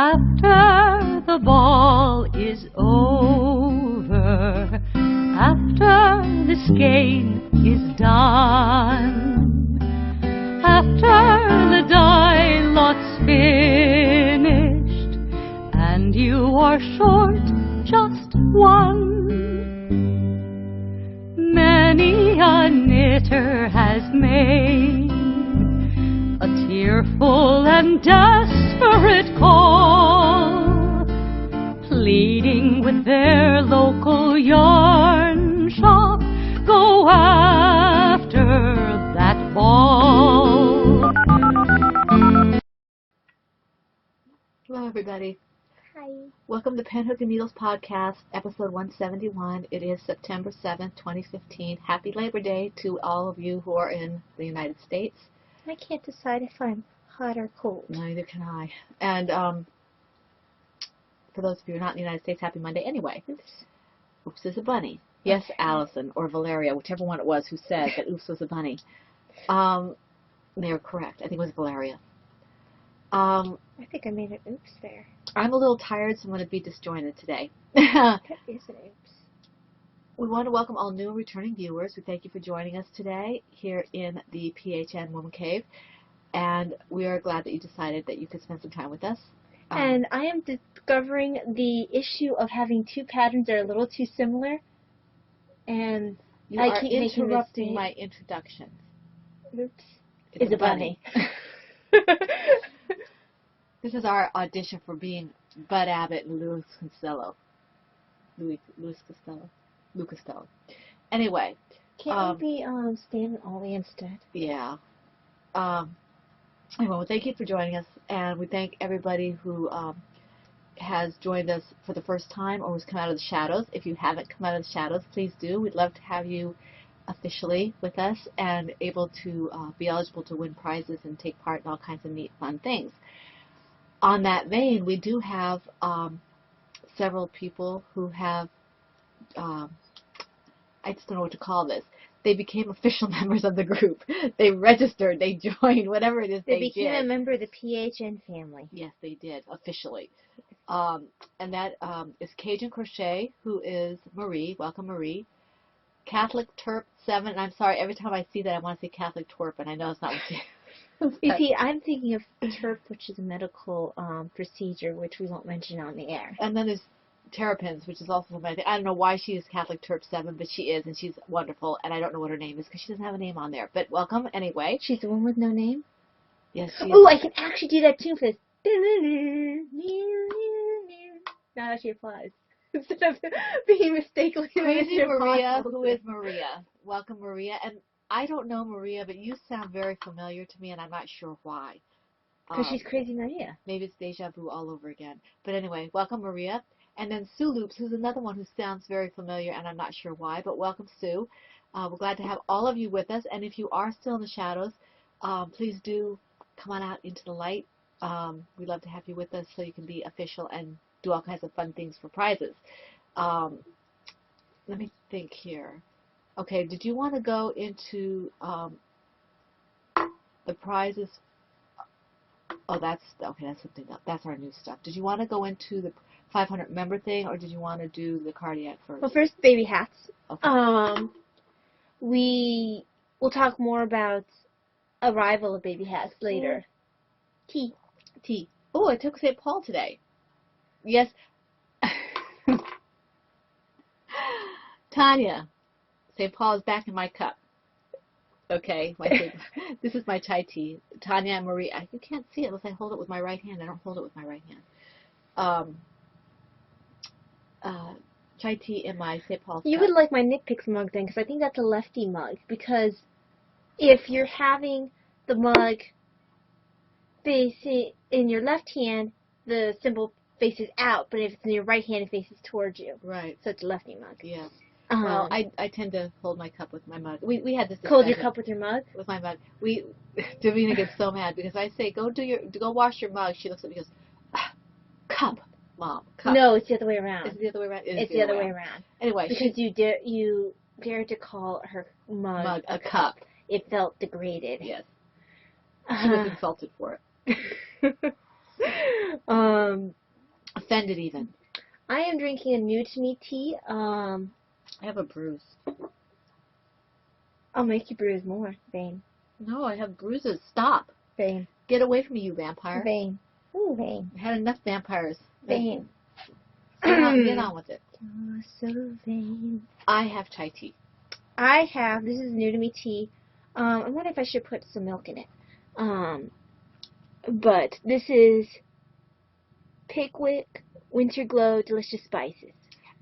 After the ball is over, after this game is done, after the die lot's finished, and you are short just one, many a knitter has made a tearful and desperate call, pleading with their local yarn shop, go after that ball. Hello, everybody. Hi. Welcome to Penhook and Needles Podcast, episode 171. It is September 7th, 2015. Happy Labor Day to all of you who are in the United States. I can't decide if I'm hot or cold. Neither can I. And for those of you who are not in the United States, happy Monday anyway. Oops is a bunny. Yes, okay. Allison or Valeria, whichever one it was who said that oops was a bunny. They were correct. I think it was Valeria. I think I made an oops there. I'm a little tired, so I'm going to be disjointed today. That is an oops. We want to welcome all new and returning viewers. We thank you for joining us today here in the PHN Woman Cave. And we are glad that you decided that you could spend some time with us. And I am discovering the issue of having two patterns that are a little too similar. And you I are keep interrupting my introduction. Oops. It's a bunny. This is our audition for being Bud Abbott and Louis Costello. Anyway. Can't we be Stan Ollie instead? Yeah. Well, thank you for joining us, and we thank everybody who has joined us for the first time or who's come out of the shadows. If you haven't come out of the shadows, please do. We'd love to have you officially with us and able to be eligible to win prizes and take part in all kinds of neat, fun things. On that vein, we do have several people who have, I just don't know what to call this. They became official members of the group. They registered, they joined, whatever it is they did. They became a member of the PHN family. Yes, they did, officially. And that is Cajun Crochet, who is Marie. Welcome, Marie. Catholic Terp 7. And I'm sorry, every time I see that, I want to say Catholic Twerp, and I know it's not what you You see, I'm thinking of TERP, which is a medical procedure, which we won't mention on the air. And then there's Terrapins, which is also somebody. I don't know why she is Catholic Terp 7, but she is, and she's wonderful. And I don't know what her name is because she doesn't have a name on there. But welcome anyway. She's the one with no name? Yes, she is. Oh, I can actually do that too for this. Now that she applies. Instead of being mistakenly Crazy Maria, who is Maria. Welcome, Maria. And I don't know Maria, but you sound very familiar to me, and I'm not sure why. Because she's Crazy Maria. Maybe it's deja vu all over again. But anyway, welcome, Maria. And then Sue Loops, who's another one who sounds very familiar, and I'm not sure why, but welcome, Sue. We're glad to have all of you with us. And if you are still in the shadows, please do come on out into the light. We'd love to have you with us so you can be official and do all kinds of fun things for prizes. Let me think here. Okay, did you want to go into the prizes? Oh, that's something else. That's our new stuff. Did you want to go into the 500 member thing, or did you want to do the cardiac first? Well, first, baby hats. Okay. We will talk more about arrival of baby hats later. Tea. Oh, I took St. Paul today. Yes. Tanya. St. Paul is back in my cup. Okay, this is my chai tea. Tanya and Marie, you can't see it unless I hold it with my right hand. I don't hold it with my right hand. Chai tea in my St. Paul's You cup. would like my Nitpicks mug then, because I think that's a lefty mug. Because if you're having the mug facing in your left hand, the symbol faces out, but if it's in your right hand, it faces towards you. Right. So it's a lefty mug. Yeah. Well, I tend to hold my cup with my mug. We had this discussion. Hold your cup with your mug? With my mug. Davina gets so mad because I say, go wash your mug. She looks at me and goes, cup, Mom, cup. No, it's the other way around. Is it the other way around? It's the other way around. Anyway. Because you dared to call her mug a cup. It felt degraded. Yes. She was insulted for it. Offended even. I am drinking a new to me tea. I have a bruise. I'll make you bruise more. Vain. No, I have bruises. Stop. Vain. Get away from me, you vampire. Vain. Ooh, vain. I had enough vampires. Vain. Get on with it. You're so vain. I have chai tea. This is new to me tea. I wonder if I should put some milk in it. But this is Pickwick Winter Glow Delicious Spices.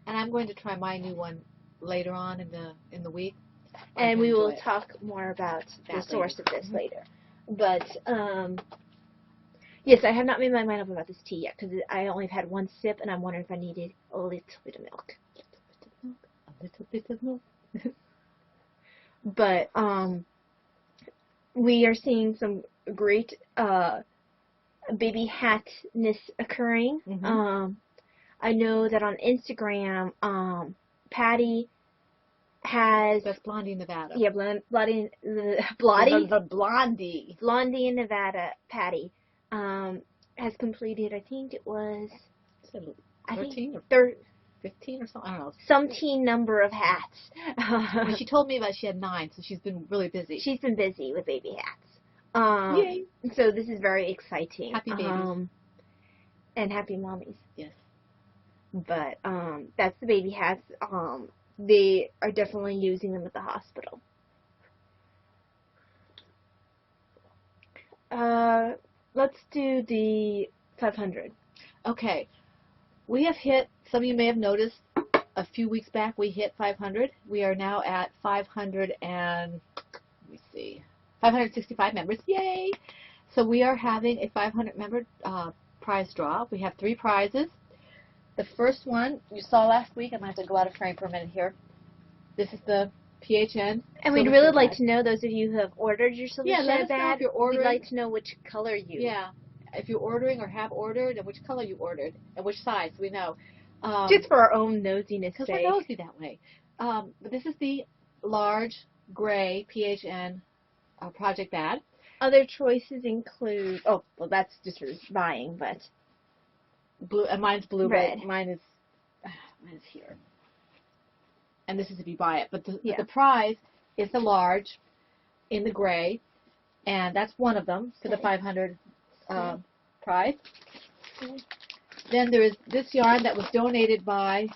And I'm going to try my new one later on in the week. And we will enjoy it. talk more about the That source later. of this later. But, yes, I have not made my mind up about this tea yet, because I only have had one sip, and I'm wondering if I needed a little bit of milk. A little bit of milk. But, we are seeing some great, baby hatness occurring. Mhm. I know that on Instagram, Patty has... That's Blondie, Nevada. Yeah, Blondie Blondie. in Nevada, Patty, has completed, I think it was... Is it I think 13 or 15 or something? I don't know. some teen number of hats. When she told me about it, she had 9, so she's been really busy. She's been busy with baby hats. Yay. So this is very exciting. Happy babies. And happy mommies. Yes. But that's the baby hats. They are definitely using them at the hospital. Let's do the 500. Okay. We have hit, some of you may have noticed, a few weeks back we hit 500. We are now at 565 members. Yay! So we are having a 500 member prize draw. We have 3 prizes. The first one you saw last week. I'm going to have to go out of frame for a minute here. This is the PHN. And we'd Silver really Share like Badge. to know, those of you who have ordered your Silver Yeah, let Share us know if Badge, you're ordering. we'd like to know which color you... Yeah. If you're ordering or have ordered, and which color you ordered, and which size, so we know. Just for our own nosiness Because sake. we're nosy that way. But this is the large gray PHN Project Bad. Other choices include... Oh, well, that's just for buying, but... Blue, and mine's blue, Red. but mine is here. And this is if you buy it. But Yeah. the prize is the large in the gray, and that's one of them for the 500 prize. Okay. Then there is this yarn that was donated by,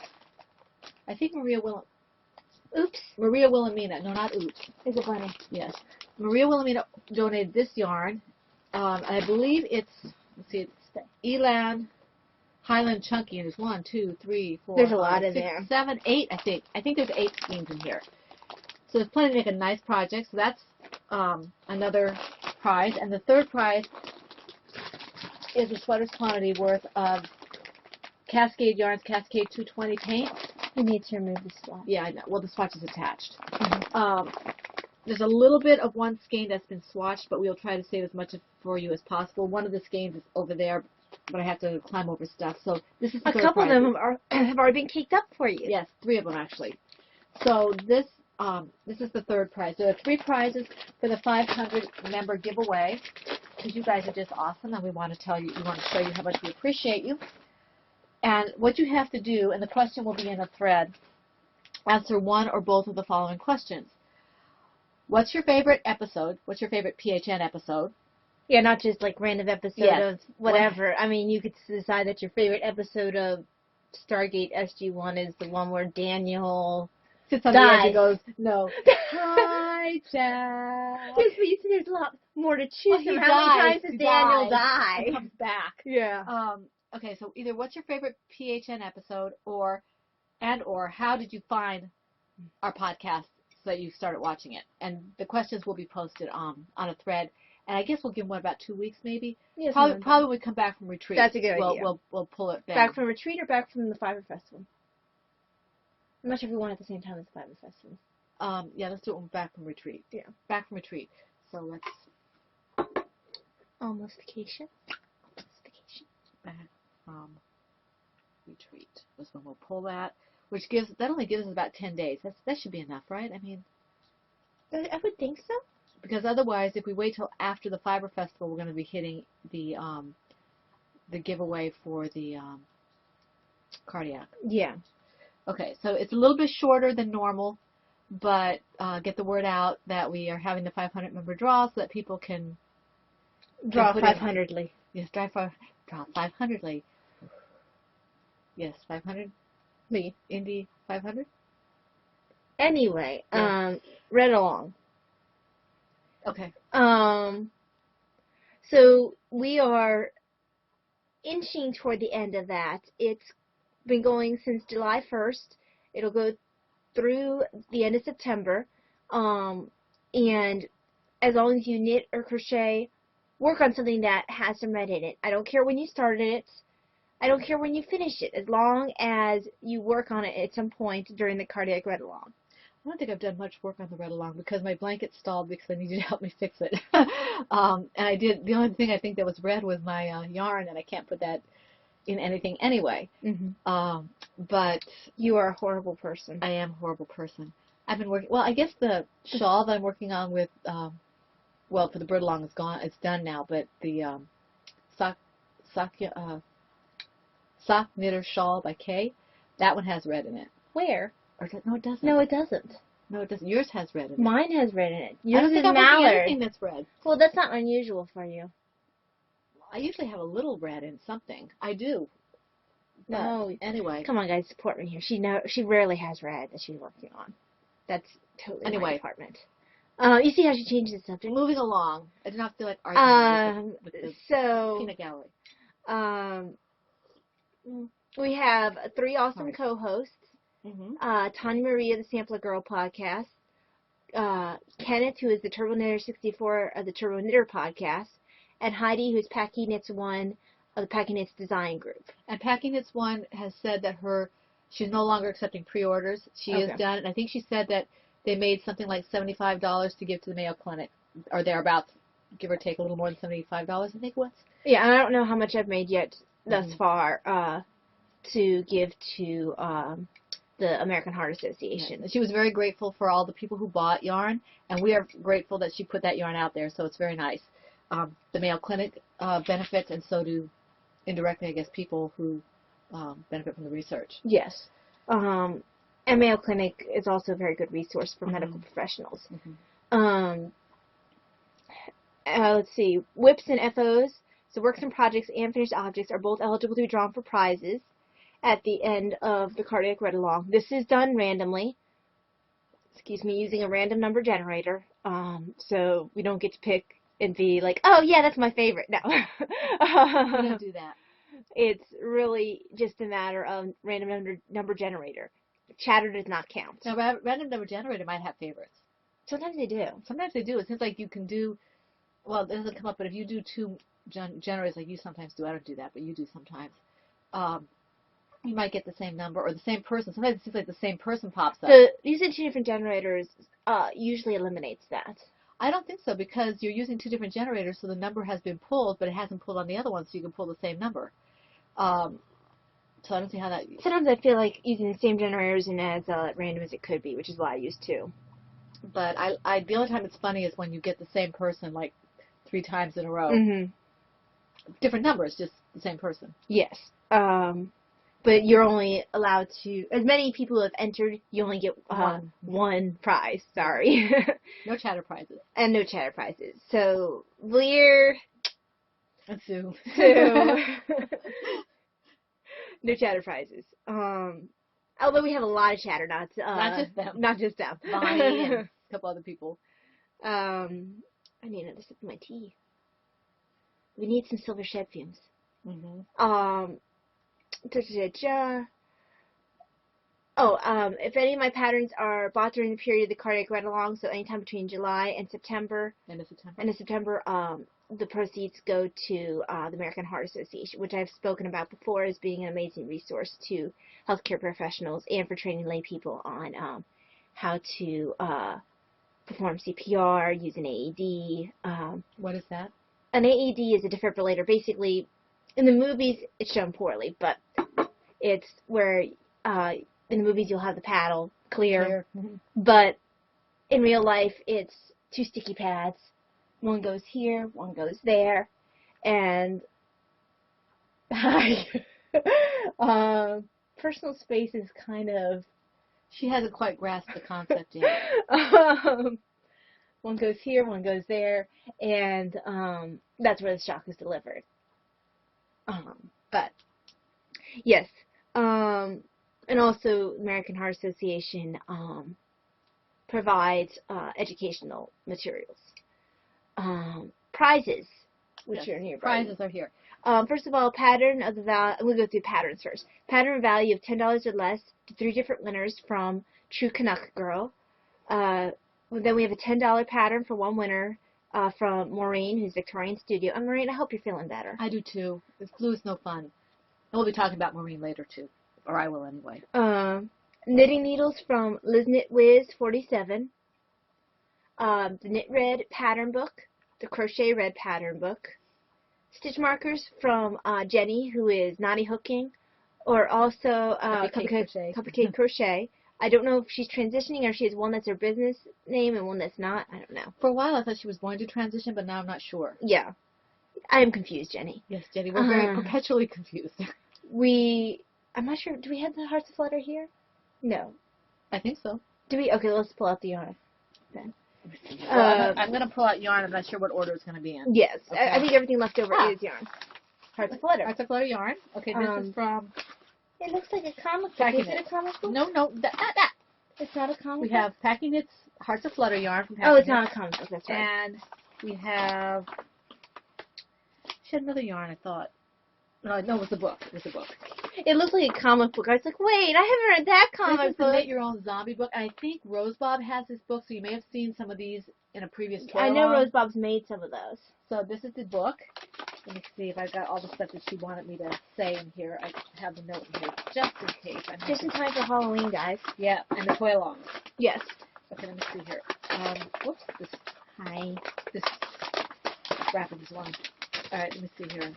I think Maria Wilhelmina. No, not Oops. Is it funny? Yes. Maria Wilhelmina donated this yarn. And I believe it's, let's see, it's Elan Highland Chunky, and there's 1, 2, 3, 4, There's a lot 5, in 6, there. 7, 8, I think. I think there's 8 skeins in here. So there's plenty to make a nice project. So that's another prize. And the third prize is a sweater's quantity worth of Cascade Yarns Cascade 220 paint. We need to remove the swatch. Yeah, I know. Well, the swatch is attached. There's a little bit of one skein that's been swatched, but we'll try to save as much for you as possible. One of the skeins is over there, but I have to climb over stuff. So this is the A third couple of prize. them have already been caked up for you. Yes, 3 of them actually. So this is the third prize. There are 3 prizes for the 500 member giveaway, because you guys are just awesome, and we want to show you how much we appreciate you. And what you have to do, and the question will be in a thread, answer one or both of the following questions. What's your favorite episode? What's your favorite PHN episode? Yeah, not just like random episode Yes. of whatever. I mean, you could decide that your favorite episode of Stargate SG-1 is the one where Daniel Sits on the edge dies. and goes, no. Hi, Jack. Yes, but you see there's a lot more to choose He from. How many dies. times does He Daniel dies. die? He comes back. Yeah. Okay, so either what's your favorite PHN episode, or how did you find our podcast so that you started watching it? And the questions will be posted on a thread, and I guess we'll give one about 2 weeks maybe. Yes, Probably when we come back from retreat. That's a good idea. We'll pull it Back from retreat or back from the Fiber Festival? I'm not sure if we want it at the same time as the Fiber Festival. Yeah, let's do it when we're back from retreat. Yeah. Back from retreat. So let's Almost vacation. back from retreat was when we'll pull that, that only gives us about 10 days. That should be enough, right? I mean, I would think so. because otherwise, if we wait till after the Fiber Festival, we're going to be hitting the the giveaway for the cardiac. Yeah. Okay, so it's a little bit shorter than normal, but get the word out that we are having the 500 member draw so that people can Draw put in- 500ly. yes, draw 500ly. Yes, 500. Lee. Indy 500. Anyway, Yeah. read along. Okay. So we are inching toward the end of that. It's been going since July 1st. It'll go through the end of September. And as long as you knit or crochet, work on something that has some red in it. I don't care when you started it. I don't care when you finish it, as long as you work on it at some point during the cardiac read along. I don't think I've done much work on the read along because my blanket stalled because I need you to help me fix it. And I did. The only thing I think that was red was my yarn, and I can't put that in anything anyway. Mm-hmm. But You are a horrible person. I am a horrible person. I've been working. Well, I guess the shawl that I'm working on with, well, for the read along is gone. It's done now. But the sock knitter shawl by Kay, that one has red in it. Where? Or no, it doesn't. No, it doesn't. No, it doesn't. Yours has red in it. Mine has red in it. I Yours don't is think I'm working mallard. anything that's red. Well, that's not unusual for you. I usually have a little red in something. I do. But No. anyway. Come on, guys, support me here. She rarely has red that she's working on. That's totally my Anyway. department. You see how she changed the subject? Moving along. I do not feel like arguing with the So, peanut gallery. we have 3 awesome Sorry. co-hosts. Mm-hmm. Tanya Marie of the Sampler Girl podcast. Kenneth, who is the Turbo Knitter 64 of the Turbo Knitter podcast. And Heidi, who's Packy Knits 1 of the Packy Knits Design Group. And Packing Knits One has said that she's no longer accepting pre-orders. She is Okay. done. And I think she said that they made something like $75 to give to the Mayo Clinic, or thereabouts, give or take a little more than $75, I think it was. Yeah, and I don't know how much I've made yet thus Mhm. far to give to the American Heart Association. Yes. She was very grateful for all the people who bought yarn, and we are grateful that she put that yarn out there, so it's very nice. The Mayo Clinic benefits, and so do, indirectly, I guess, people who benefit from the research. Yes. And Mayo Clinic is also a very good resource for medical professionals. Mhm. Let's see. WIPs and FOs, so works in projects and finished objects, are both eligible to be drawn for prizes at the end of the cardiac read along. This is done randomly. Using a random number generator. So we don't get to pick and be like, oh yeah, that's my favorite. No. We don't do that. It's really just a matter of random number generator. Chatter does not count. Now, random number generator might have favorites. Sometimes they do. Sometimes they do. It seems like you can do, well, it doesn't come up, but if you do 2 generators like you sometimes do, I don't do that, but you do sometimes, you might get the same number or the same person. Sometimes it seems like the same person pops up. Using 2 different generators usually eliminates that. I don't think so, because you're using 2 different generators, so the number has been pulled, but it hasn't pulled on the other one, so you can pull the same number. So I don't see how that... Sometimes I feel like using the same generator isn't as random as it could be, which is why I use 2. But the only time it's funny is when you get the same person like 3 times in a row. Mm-hmm. Different numbers, just the same person. Yes. But you're only allowed to, as many people who have entered, you only get one prize, sorry. No chatter prizes. And no chatter prizes. So, Bleer, And Sue. no chatter prizes. Although we have a lot of chatter, not just them. Not just them. Bonnie and a couple other people. I need another sip of my tea. We need some silver shed fumes. Mm-hmm. If any of my patterns are bought during the period of the cardiac read along, so anytime between July and September, End of September, the proceeds go to the American Heart Association, which I've spoken about before as being an amazing resource to healthcare professionals and for training lay people on how to perform CPR, use an AED. What is that? An AED is a defibrillator. Basically, in the movies, it's shown poorly, but it's where in the movies you'll have the paddle clear. Mm-hmm. But in real life, it's 2 sticky pads. One goes here, one goes there, and Hi. Personal space is kind of She hasn't quite grasped the concept yet. one goes here, one goes there, and that's where the shock is delivered. But yes, and also American Heart Association provides educational materials, prizes, which Yes, are nearby. prizes are here. First of all, pattern of the value. We'll go through patterns first. Pattern value of $10 or less to 3 different winners from True Canuck Girl. Then we have a $10 pattern for one winner from Maureen, who's Victorian Studio. And Maureen, I hope you're feeling better. I do too. The flu is no fun. And we'll be talking about Maureen later too, or I will anyway. Knitting needles from Liz Knit Wiz 47. The Knit Red pattern book, the Crochet Red pattern book. Stitch markers from Jenny, who is Naughty Hooking, or also Cupcake Crochet. I don't know if she's transitioning or she has one that's her business name and one that's not. I don't know. For a while I thought she was going to transition, but now I'm not sure. Yeah. I am confused, Jenny. Yes, Jenny, we're very perpetually confused. I'm not sure, do we have the Hearts of Flutter here? No. I think so. Do we? Okay, let's pull out the yarn then. Well, I'm going to pull out yarn. I'm not sure what order it's going to be in. Yes, Okay. I think everything left over is yarn. Hearts of Flutter. Hearts of Flutter yarn. Okay, this is from... It looks like a comic book. Packing Is it Knits. a comic book? No, that. It's not a comic We book? have Packing Knits Hearts of Flutter yarn from Packing Oh, it's Knits. not a comic book, that's right. And we have... She had another yarn, I thought. No, it was the book. It was the book. It looks like a comic book. I was like, wait, I haven't read that This comic is the book. Knit Your Own Zombie book. And I think Rose Bob has this book, so you may have seen some of these in a previous toy I know along. Rose Bob's made some of those. So this is the book. Let me see if I've got all the stuff that she wanted me to say in here. I have the note in here just in case. Just in time for Halloween, guys. Yeah, and the toy along. Yes. Okay, let me see here. Whoops, Hi. this wrapping is long. All right, let me see here.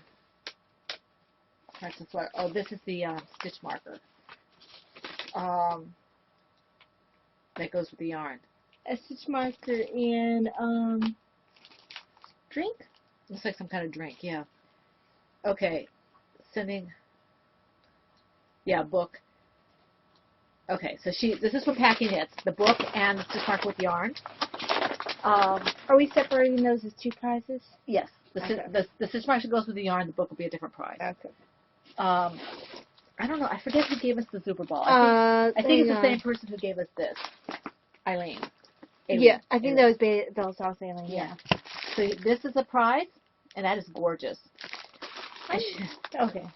Hearts and Flutter. Oh, this is the stitch marker. That goes with the yarn. A stitch marker and drink? Looks like some kind of drink, yeah. Okay, sending. Yeah, book. Okay, so this is from Packing Knits, the book and the stitch marker with yarn. Are we separating those as 2 prizes? Yes, Okay. the stitch marker goes with the yarn. The book will be a different prize. Okay. I don't know. I forget who gave us the Super Ball. I think it's the same person who gave us this, Eileen. Yeah, I think that was Belle Sauce Aileen. Yeah. So this is a prize, and that is gorgeous. Okay.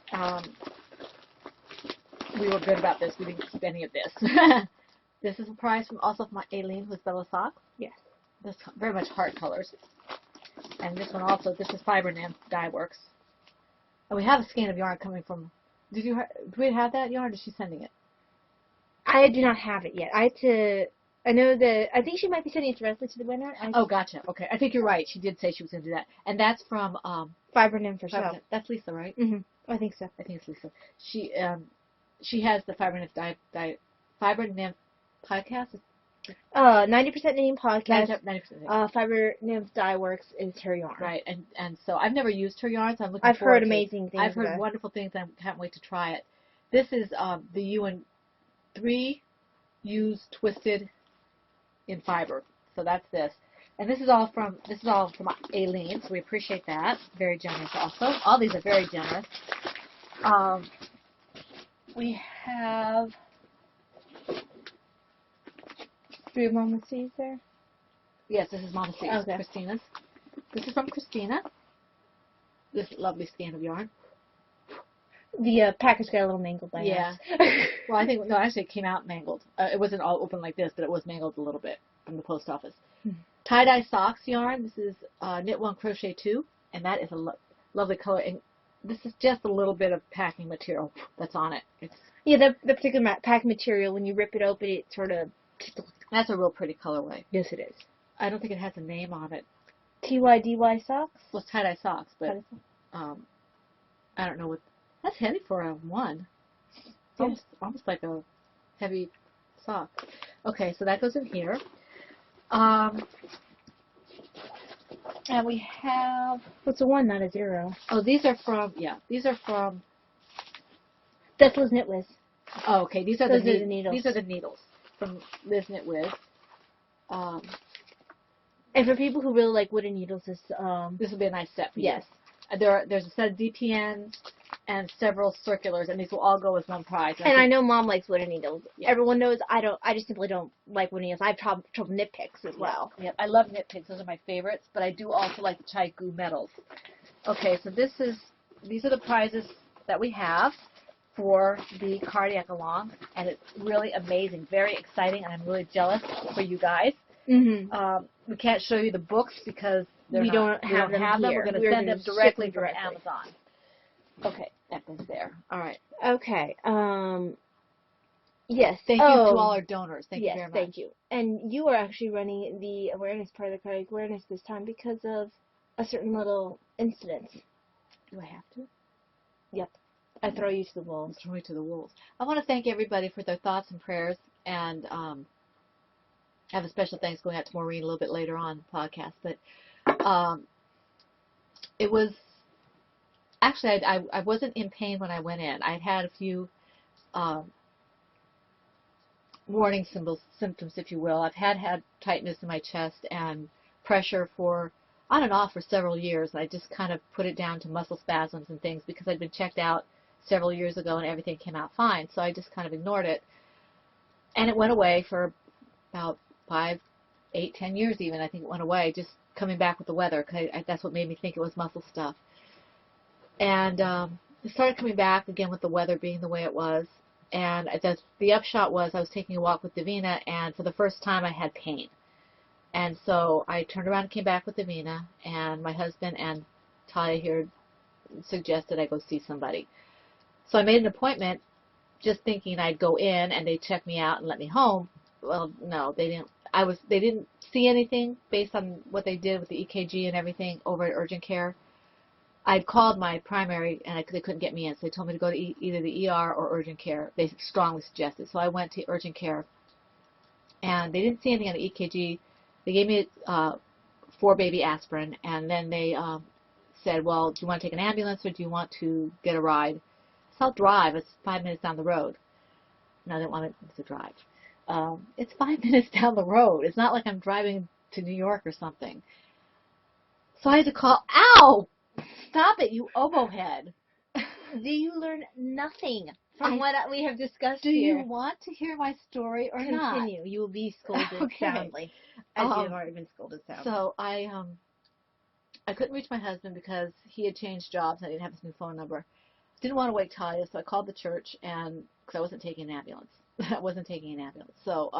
We were good about this. We didn't keep any of this. This is a prize also from Aileen, who's Bella Socks. Yes. This very much heart colors. And this one also, this is Fiber Nymph Dye Works. And we have a skein of yarn coming from, do we have that yarn, or is she sending it? I do not have it yet. I think she might be sending it directly to the winner. Oh, gotcha. Okay. I think you're right. She did say she was going to do that. And that's from, Fiber Nymph for Fiber sure. Nymph. That's Lisa, right? Mm-hmm. I think so. I think it's Lisa. She has the Fiber Nymph Fiber Nymph podcast. 90% Knitting Podcast. 90%. Fiber Nymph Dye Works is her yarn. Right, and so I've never used her yarn, so I'm looking I've forward heard to it. amazing things. I've heard wonderful things, and I can't wait to try it. This is the UN3 used twisted in fiber. So that's this. And this is all from Aileen, so we appreciate that. Very generous also. All these are very generous. We have... Do we have Mama C's there? Yes, this is Mama C's, Okay. Christina's. This is from Christina. This lovely skein of yarn. The package got a little mangled by Yeah. now. Well, I think, no, actually it came out mangled. It wasn't all open like this, but it was mangled a little bit from the post office. Tie-dye socks yarn. This is Knit 1 Crochet 2, and that is a lovely color. And this is just a little bit of packing material that's on it. Yeah, the particular pack material, when you rip it open, it sort of... That's a real pretty colorway. Yes, it is. I don't think it has a name on it. TYDY socks? Well, it's tie-dye socks, but I don't know what... That's heavy for a one. It's almost like a heavy sock. Okay, so that goes in here. And we have, What's a 1, not a 0? oh, these are from, That's Liz Knit Wiz. oh, okay, these are Those the are the needles. These are the needles from Liz Knit Wiz. And for people who really like wooden needles, this will be a nice set for you. yes. There's a set of DPNs and several circulars, and these will all go as one prize. And I know Mom likes wooden needles. Yeah. Everyone knows I don't. I just simply don't like wooden needles. I have trouble nit picks as well. Yep, I love knit picks. Those are my favorites, but I do also like the Chaiku metals. Okay, so these are the prizes that we have for the cardiac along, and it's really amazing, very exciting, and I'm really jealous for you guys. Mm-hmm. We can't show you the books because We don't have them here. We're going to We're send them gonna ship directly them from directly. Amazon. Okay, that goes there. All right. Okay. Yes. Thank you to all our donors. Thank you yes, very much. thank you. And you are actually running the awareness part of the cardiac awareness this time because of a certain little incident. Do I have to? Yep. I throw you to the wolves. Throw me to the wolves. I want to thank everybody for their thoughts and prayers, and have a special thanks going out to Maureen a little bit later on in the podcast. But it was actually I wasn't in pain when I went in. I'd had a few warning symptoms, if you will. I've had tightness in my chest and pressure for on and off for several years. I just kind of put it down to muscle spasms and things because I'd been checked out several years ago and everything came out fine. So I just kind of ignored it. And it went away for about 5, 8, 10 years even. I think it went away, just coming back with the weather. Cause that's what made me think it was muscle stuff. And it started coming back again with the weather being the way it was. And the upshot was I was taking a walk with Davina, and for the first time I had pain. And so I turned around and came back with Davina, and my husband and Talia here suggested I go see somebody. So I made an appointment just thinking I'd go in and they'd check me out and let me home. Well, no, they didn't. They didn't see anything based on what they did with the EKG and everything over at urgent care. I'd called my primary and they couldn't get me in, so they told me to go to either the ER or urgent care. They strongly suggested. So I went to urgent care, and they didn't see anything on the EKG. They gave me 4 baby aspirin, and then they said, well, do you want to take an ambulance or do you want to get a ride? So I'll drive. It's 5 minutes down the road. No, I didn't want to drive. It's 5 minutes down the road. It's not like I'm driving to New York or something. So I had to call. Ow! Stop it, you oboe head. Do you learn nothing from what we have discussed Do here? you want to hear my story or not? Continue. You will be scolded Okay. soundly, as you have already been scolded soundly. So I couldn't reach my husband because he had changed jobs and I didn't have his new phone number. Didn't want to wake Talia, so I called the church and because I wasn't taking an ambulance. So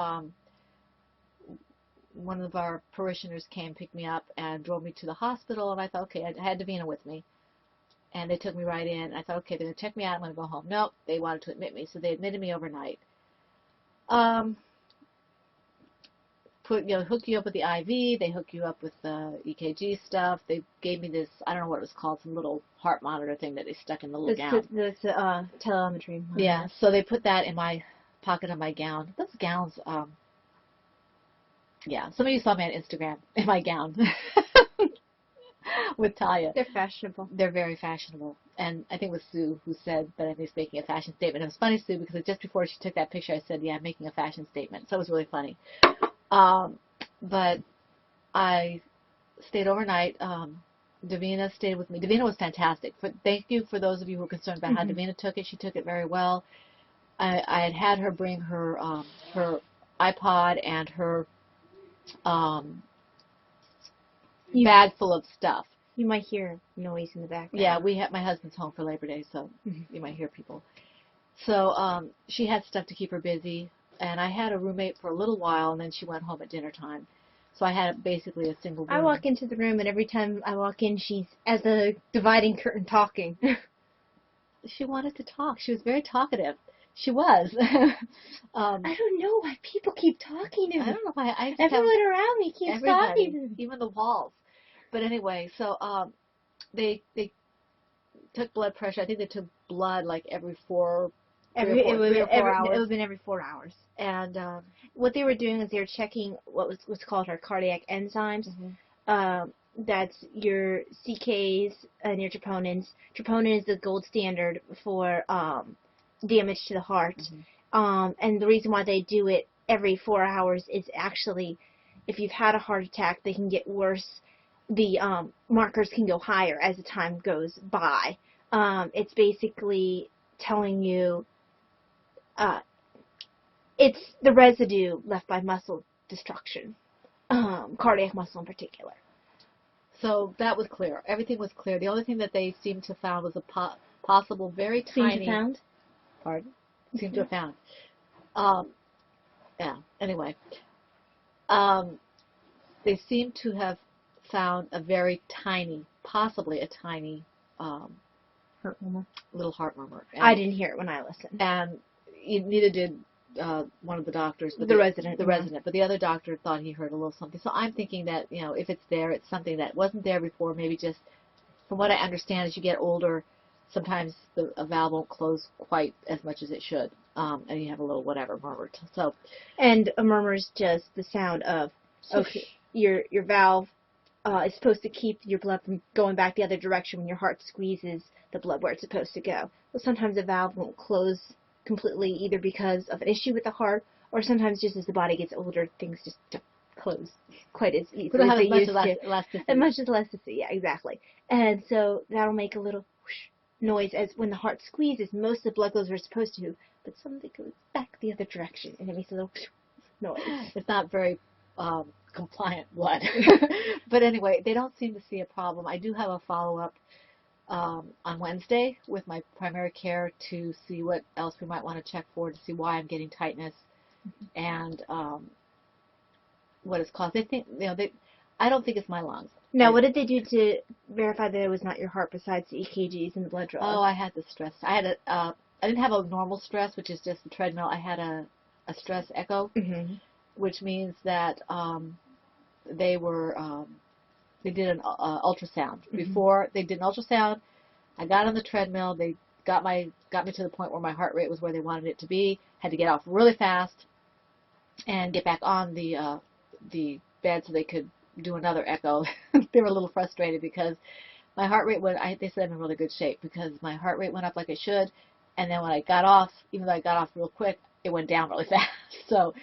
one of our parishioners came, picked me up, and drove me to the hospital. And I thought, okay, I had Davina with me. And they took me right in. I thought, okay, they're going to check me out. I'm going to go home. Nope, they wanted to admit me. So they admitted me overnight. Hook you up with the IV. They hook you up with the EKG stuff. They gave me this, I don't know what it was called, some little heart monitor thing that they stuck in the little gown. This telemetry. Yeah, so they put that in my pocket of my gown. Those gowns, yeah, some of you saw me on Instagram in my gown with Talia. They're fashionable. They're very fashionable. And I think it was Sue who said that I was making a fashion statement. It was funny, Sue, because just before she took that picture, I said, yeah, I'm making a fashion statement. So it was really funny. But I stayed overnight. Davina stayed with me. Davina was fantastic. Thank you for those of you who were concerned about how Davina took it. She took it very well. I had her bring her her iPod and her bag full of stuff. You might hear noise in the background. Yeah, my husband's home for Labor Day, so you might hear people. So she had stuff to keep her busy, and I had a roommate for a little while, and then she went home at dinner time. So I had basically a single room. I walk into the room, and every time I walk in, she's as a dividing curtain talking. She wanted to talk. She was very talkative. She was. I don't know why people keep talking to me. I don't know why. Everyone around me keeps talking to me. Even the walls. But anyway, so they took blood pressure. I think they took blood like every 4 hours. It would have been every 4 hours. And what they were doing is they were checking what's called our cardiac enzymes. That's your CKs and your troponins. Troponin is the gold standard for damage to the heart. And the reason why they do it every 4 hours is actually if you've had a heart attack, they can get worse. The markers can go higher as the time goes by. It's basically telling you it's the residue left by muscle destruction, cardiac muscle in particular. So that was clear. Everything was clear. The only thing that they seemed to found was a possible very tiny... Seemed to found? Pardon? Seemed to have found. Yeah, anyway. They seem to have found a very tiny, possibly a tiny Heart murmur. little heart murmur. And, I didn't hear it when I listened. And neither did one of the doctors. But The resident. The resident. But the other doctor thought he heard a little something. So I'm thinking that, if it's there, it's something that wasn't there before. Maybe just, from what I understand, as you get older, sometimes a valve won't close quite as much as it should. And you have a little whatever murmur. So, And a murmur is just the sound of, okay, your valve is supposed to keep your blood from going back the other direction when your heart squeezes the blood where it's supposed to go. Well, sometimes the valve won't close completely either because of an issue with the heart, or sometimes just as the body gets older, things just don't close quite as easily as they used to. Elasticity. And much as elasticity, yeah, exactly. And so that'll make a little whoosh noise as when the heart squeezes, most of the blood goes where it's supposed to, but something goes back the other direction, and it makes a little whoosh noise. It's not very compliant blood. But anyway, they don't seem to see a problem. I do have a follow-up on Wednesday with my primary care to see what else we might want to check for, to see why I'm getting tightness and what it's caused. They think, I don't think it's my lungs. Now, what did they do to verify that it was not your heart besides the EKGs and the blood draws? Oh, I had the stress. I didn't have a normal stress, which is just the treadmill. I had a stress echo, which means that they did an ultrasound. Before they did an ultrasound, I got on the treadmill. They got me to the point where my heart rate was where they wanted it to be. Had to get off really fast and get back on the bed so they could do another echo. They were a little frustrated because my heart rate they said I'm in really good shape because my heart rate went up like it should, and then when I got off, even though I got off real quick, it went down really fast. So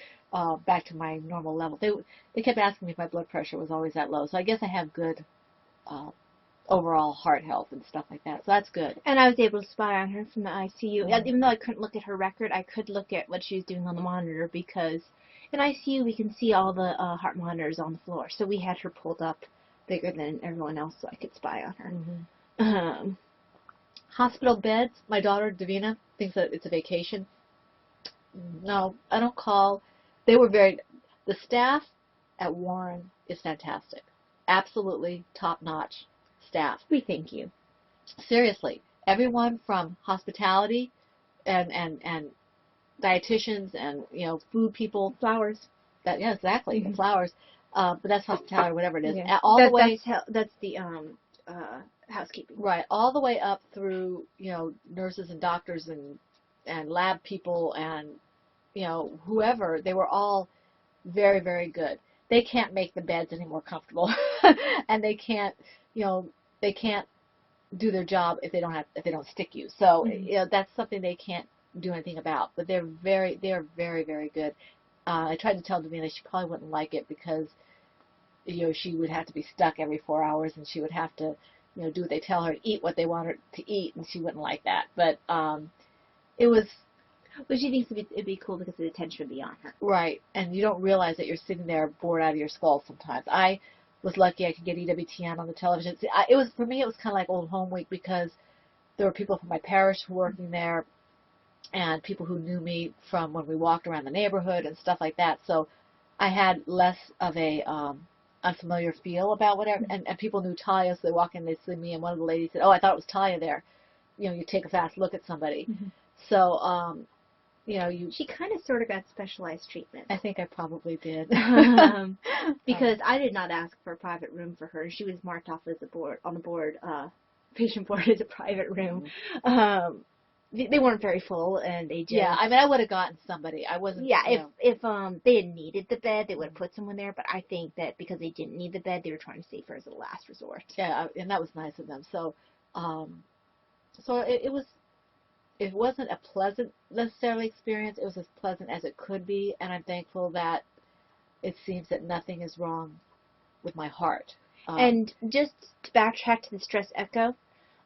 back to my normal level. They kept asking me if my blood pressure was always that low. So I guess I have good overall heart health and stuff like that. So that's good. And I was able to spy on her from the ICU. Even though I couldn't look at her record, I could look at what she was doing on the monitor because in ICU we can see all the heart monitors on the floor. So we had her pulled up bigger than everyone else so I could spy on her. Hospital beds. My daughter, Davina, thinks that it's a vacation. No, I don't call. The staff at Warren is fantastic. Absolutely top-notch staff. We thank you. Seriously, everyone from hospitality and dietitians and food people. Flowers. Exactly. Flowers. But that's hospitality or whatever it is. All the way. That's the housekeeping. Right. All the way up through nurses and doctors and lab people and whoever. They were all very, very good. They can't make the beds any more comfortable, and they can't do their job if they don't stick you. So that's something they can't do anything about. But they're very, very good. I tried to tell Davina she probably wouldn't like it because she would have to be stuck every 4 hours, and she would have to do what they tell her, eat what they want her to eat, and she wouldn't like that. But it was. Well, she thinks it'd be cool because the attention would be on her. Right, and you don't realize that you're sitting there bored out of your skull sometimes. I was lucky I could get EWTN on the television. See, for me, it was kind of like Old Home Week because there were people from my parish who were working there and people who knew me from when we walked around the neighborhood and stuff like that. So I had less of a unfamiliar feel about whatever. And people knew Talia, so they walk in, they see me, and one of the ladies said, "Oh, I thought it was Talia there." You take a fast look at somebody. So, she kind of sort of got specialized treatment. I think I probably did. Because I did not ask for a private room for her. She was marked off as patient board as a private room. they weren't very full, and they just Yeah, I mean, I would have gotten somebody. I wasn't. yeah, You know, if they had needed the bed, they would have put someone there. But I think that because they didn't need the bed, they were trying to save her as a last resort. yeah, and that was nice of them. So, so it was. It wasn't a pleasant necessarily experience. It was as pleasant as it could be, and I'm thankful that it seems that nothing is wrong with my heart. And just to backtrack to the stress echo,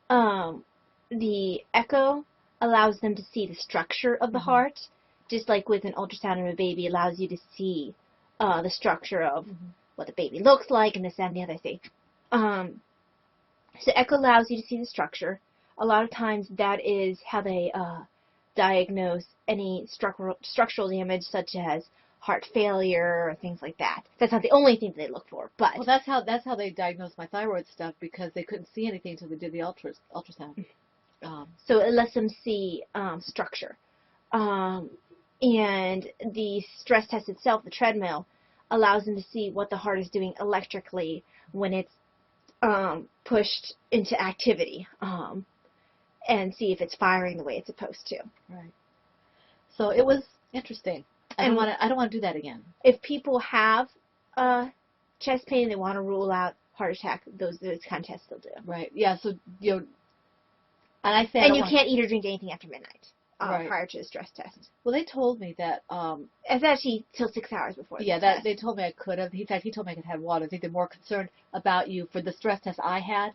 the echo allows them to see the structure of the heart, just like with an ultrasound of a baby allows you to see the structure of what the baby looks like and this, that, and the other thing. So echo allows you to see the structure. A lot of times that is how they diagnose any structural damage, such as heart failure or things like that. That's not the only thing they look for, but well, that's how they diagnosed my thyroid stuff, because they couldn't see anything until they did the ultrasound. so it lets them see structure. And the stress test itself, the treadmill, allows them to see what the heart is doing electrically when it's pushed into activity, and see if it's firing the way it's supposed to. Right. So it was interesting. I don't want to do that again. If people have chest pain and they want to rule out heart attack, those kind of tests they'll do. Right. Yeah. So and I say, And you can't eat or drink anything after midnight Right. prior to the stress test. Well, they told me that. It's actually till 6 hours before. Yeah, the that test. they told me I could have. In fact, he told me I could have water. I think they're more concerned about you for the stress test I had.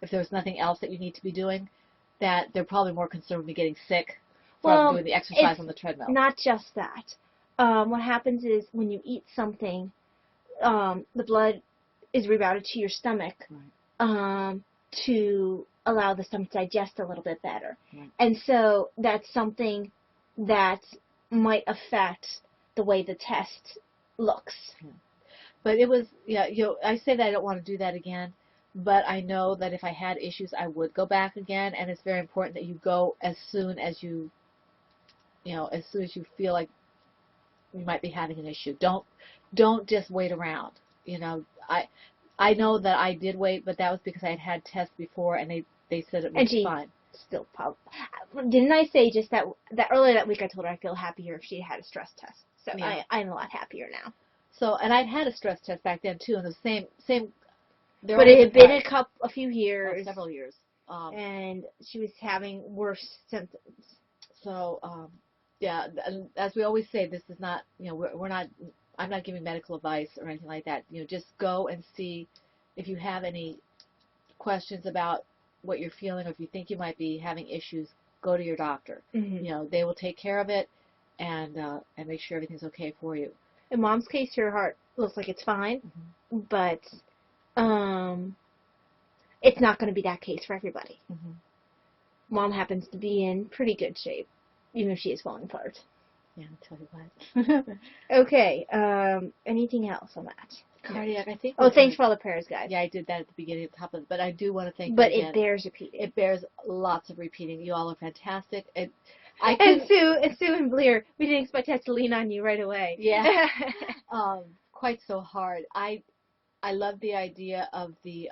If there was nothing else that you need to be doing, that they're probably more concerned with me getting sick from doing the exercise on the treadmill. Not just that. What happens is when you eat something, the blood is rerouted to your stomach to allow the stomach to digest a little bit better. Right. And so that's something that might affect the way the test looks. Yeah. But it was, I say that I don't want to do that again, but I know that if I had issues, I would go back again, and it's very important that you go as soon as you feel like you might be having an issue. Don't just wait around. I know that I did wait, but that was because I had tests before, and they said it was fine. Still probably. Didn't I say just that earlier that week I told her I feel happier if she had a stress test. So yeah. I'm a lot happier now. So, and I'd had a stress test back then too, and the same. But it had been a few years. Several years. And she was having worse symptoms. So, yeah, as we always say, this is not, we're not, I'm not giving medical advice or anything like that. Just go and see if you have any questions about what you're feeling, or if you think you might be having issues, go to your doctor. Mm-hmm. They will take care of it and make sure everything's okay for you. In Mom's case, her heart looks like it's fine, but it's not going to be that case for everybody. Mom happens to be in pretty good shape, even if she is falling apart. Yeah, I'll tell you what. Okay, anything else on that? Cardiac, I think. Oh, thanks for all the prayers, guys. Yeah, I did that at the beginning, at the top of it, but I do want to thank you But again. it bears repeating. It bears lots of repeating. You all are fantastic. And Sue and Blair, we didn't expect us to lean on you right away. Yeah. Quite so hard. I love the idea of the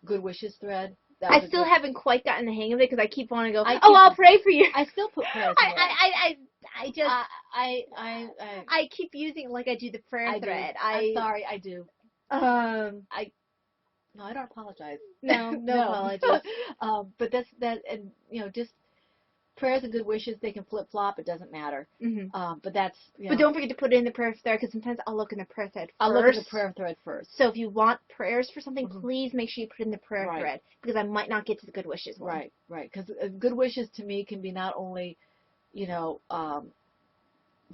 good wishes thread. I still haven't quite gotten the hang of it because I keep wanting to go, I'll pray for you. I still put prayers in there. I keep using it like I do the prayer thread. I'm sorry, I do. No, I don't apologize. No apologies. But and just prayers and good wishes, they can flip flop. It doesn't matter. But that's. But don't forget to put it in the prayer thread, because sometimes I'll look in the prayer thread first. I'll look at the prayer thread first. So if you want prayers for something, please make sure you put it in the prayer thread, because I might not get to the good wishes one. Right. Because good wishes to me can be not only,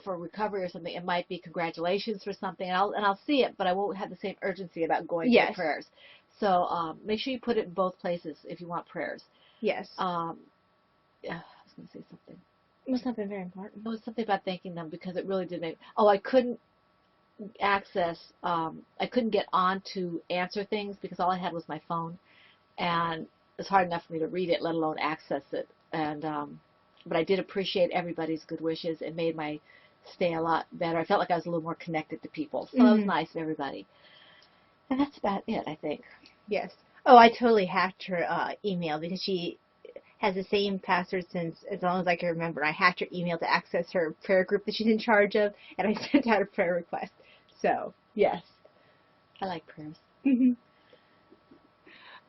for recovery or something. It might be congratulations for something, and I'll see it, but I won't have the same urgency about going to the prayers. So make sure you put it in both places if you want prayers. Yes. Yeah, I was going to say something. It must have been very important. It was something about thanking them, because it really did make. Oh, I couldn't access. I couldn't get on to answer things because all I had was my phone, and it's hard enough for me to read it, let alone access it. And but I did appreciate everybody's good wishes. It made my stay a lot better. I felt like I was a little more connected to people. So it was nice of everybody. And that's about it, I think. Yes. Oh, I totally hacked her email, because she has the same password since as long as I can remember. I hacked her email to access her prayer group that she's in charge of, and I sent out a prayer request. So, yes. I like prayers.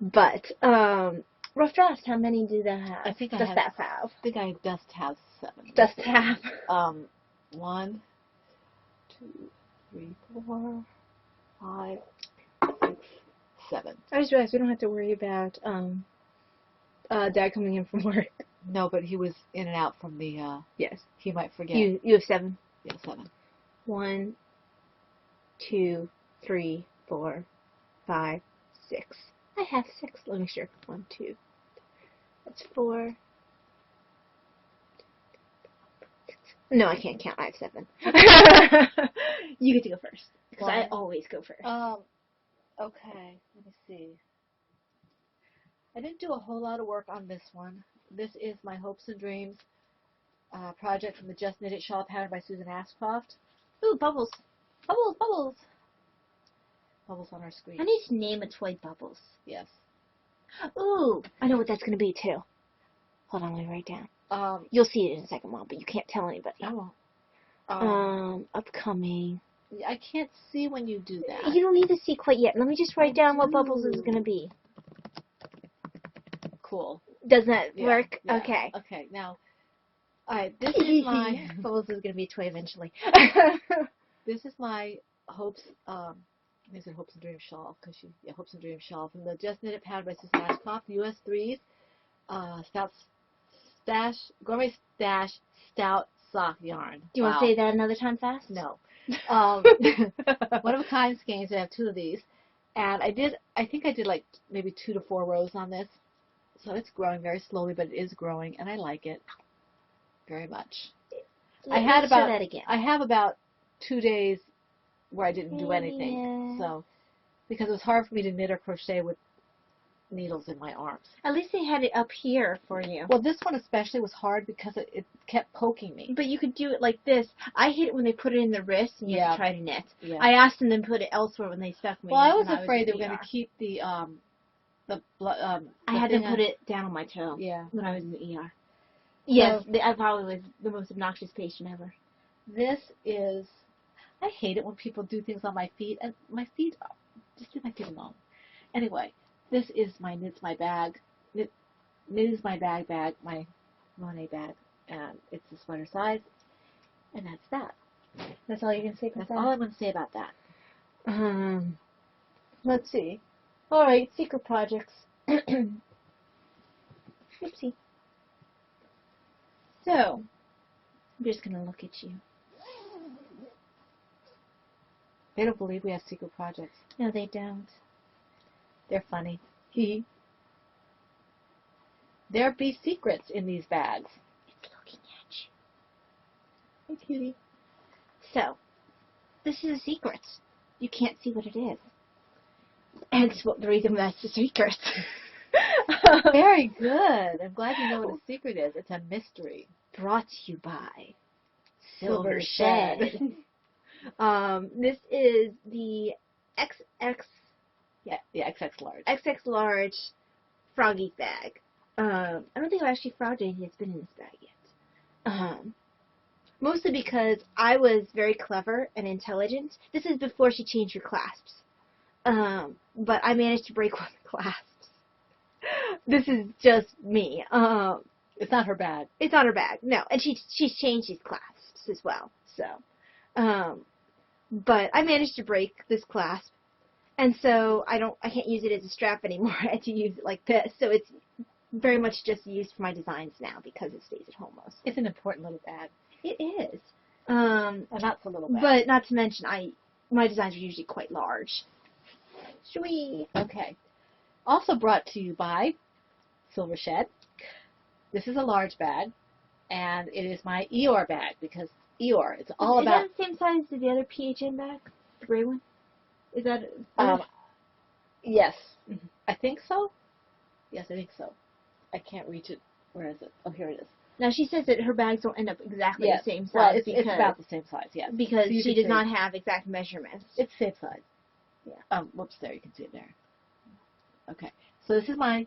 But, rough draft, how many do that have? I think I Does have. that have? I think I just have 7. Does it have? 1, 2, 3, 4, 5, 6, 7. I just realized we don't have to worry about Dad coming in from work. No, but he was in and out from the. Yes. He might forget. You have 7. Yeah, 7. 1, 2, 3, 4, 5, 6. I have 6. Let me make sure. 1, 2. That's 4. No, I can't count. I have 7. You get to go first because I always go first. Okay. Let me see. I didn't do a whole lot of work on this one. This is my Hopes and Dreams project from the Just Knit It shawl pattern by Susan Ashcroft. Ooh, Bubbles. Bubbles, bubbles. Bubbles on our screen. I need to name a toy Bubbles. Yes. Ooh, I know what that's going to be too. Hold on, let me write down. You'll see it in a second, Mom, but you can't tell anybody. I won't. Upcoming. I can't see when you do that. You don't need to see quite yet. Let me just write down what Bubbles is going to be. Cool. Does that Yeah, work? yeah. Okay. Okay, now, alright, this is my, Bubbles is going to be a toy eventually. this is my Hopes, these are Hopes and Dreams shawl, Hopes and Dreams shawl from the Just Knit It pattern by Susan Ashcroft, US 3s, Gourmet Stash Stout Sock Yarn. Do you want to say that another time fast? No. One of a kind skeins. I have 2 of these, and I think I did like maybe 2 to 4 rows on this, so it's growing very slowly, but it is growing, and I like it very much. I have about 2 days where I didn't do anything, so because it was hard for me to knit or crochet with needles in my arms. At least they had it up here for you. Well, this one especially was hard because it kept poking me. But you could do it like this. I hate it when they put it in the wrist and you have to try to knit. Yeah. I asked them to put it elsewhere when they stuck me. Well, I was afraid they were going to keep the I had them put it down on my toe. Yeah. When I was in the ER. Yes, I probably was the most obnoxious patient ever. This is. I hate it when people do things on my feet, and my feet. Just leave my feet alone. Anyway. This is my Knits My Bag. Knit is my bag, my Monet bag, and it's the sweater size, and that's that. That's all you're going to say about That's that? all I'm going to say about that. Let's see. All right, secret projects. Oopsie. So, I'm just going to look at you. They don't believe we have secret projects. No, they don't. They're funny. There be secrets in these bags. It's looking at you. Hey, cutie. So, this is a secret. You can't see what it is. And it's the reason that's a secret. Very good. I'm glad you know what a secret is. It's a mystery. Brought to you by Silver Shed. This is the XX large. XX large froggy bag. I don't think I've actually frogged anything that's been in this bag yet. Mostly because I was very clever and intelligent. This is before she changed her clasps. But I managed to break one of the clasps. This is just me. It's not her bag. It's not her bag, no. And she's changed these clasps as well. So, but I managed to break this clasp. And so I can't use it as a strap anymore. I had to use it like this. So it's very much just used for my designs now because it stays at home mostly. It's an important little bag. It is. Not so little bag. But not to mention, my designs are usually quite large. Sweet. Okay. Also brought to you by Silver Shed. This is a large bag, and it is my Eeyore bag because Eeyore, it's all about... Is that the same size as the other PHN bag? The gray one? Is that... Yes. Mm-hmm. I think so. Yes, I think so. I can't reach it. Where is it? Oh, here it is. Now, she says that her bags don't end up exactly the same size. Well, it's about the same size, yes. Because so she does not have exact measurements. It's the same size. Yeah. Whoops, there, you can see it there. Okay. So this is my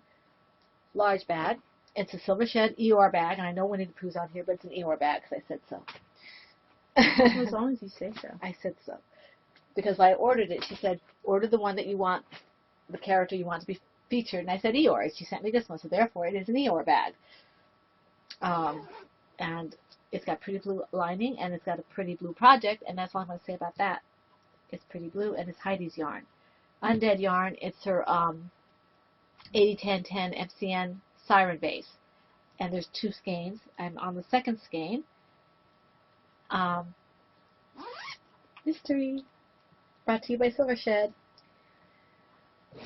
large bag, It's a Silver Shed Eeyore bag, and I know Winnie the Pooh's on here, but it's an Eeyore bag because I said so. As long as you say so. I said so. Because when I ordered it, she said, order the one that you want, the character you want to be featured. And I said Eeyore. She sent me this one, so therefore it is an Eeyore bag. And it's got pretty blue lining, and it's got a pretty blue project, and that's all I'm going to say about that. It's pretty blue, and it's Heidi's yarn. Undead yarn, it's her 801010 FCN Siren base. And there's 2 skeins. I'm on the second skein. Mystery. Brought to you by Silver Shed.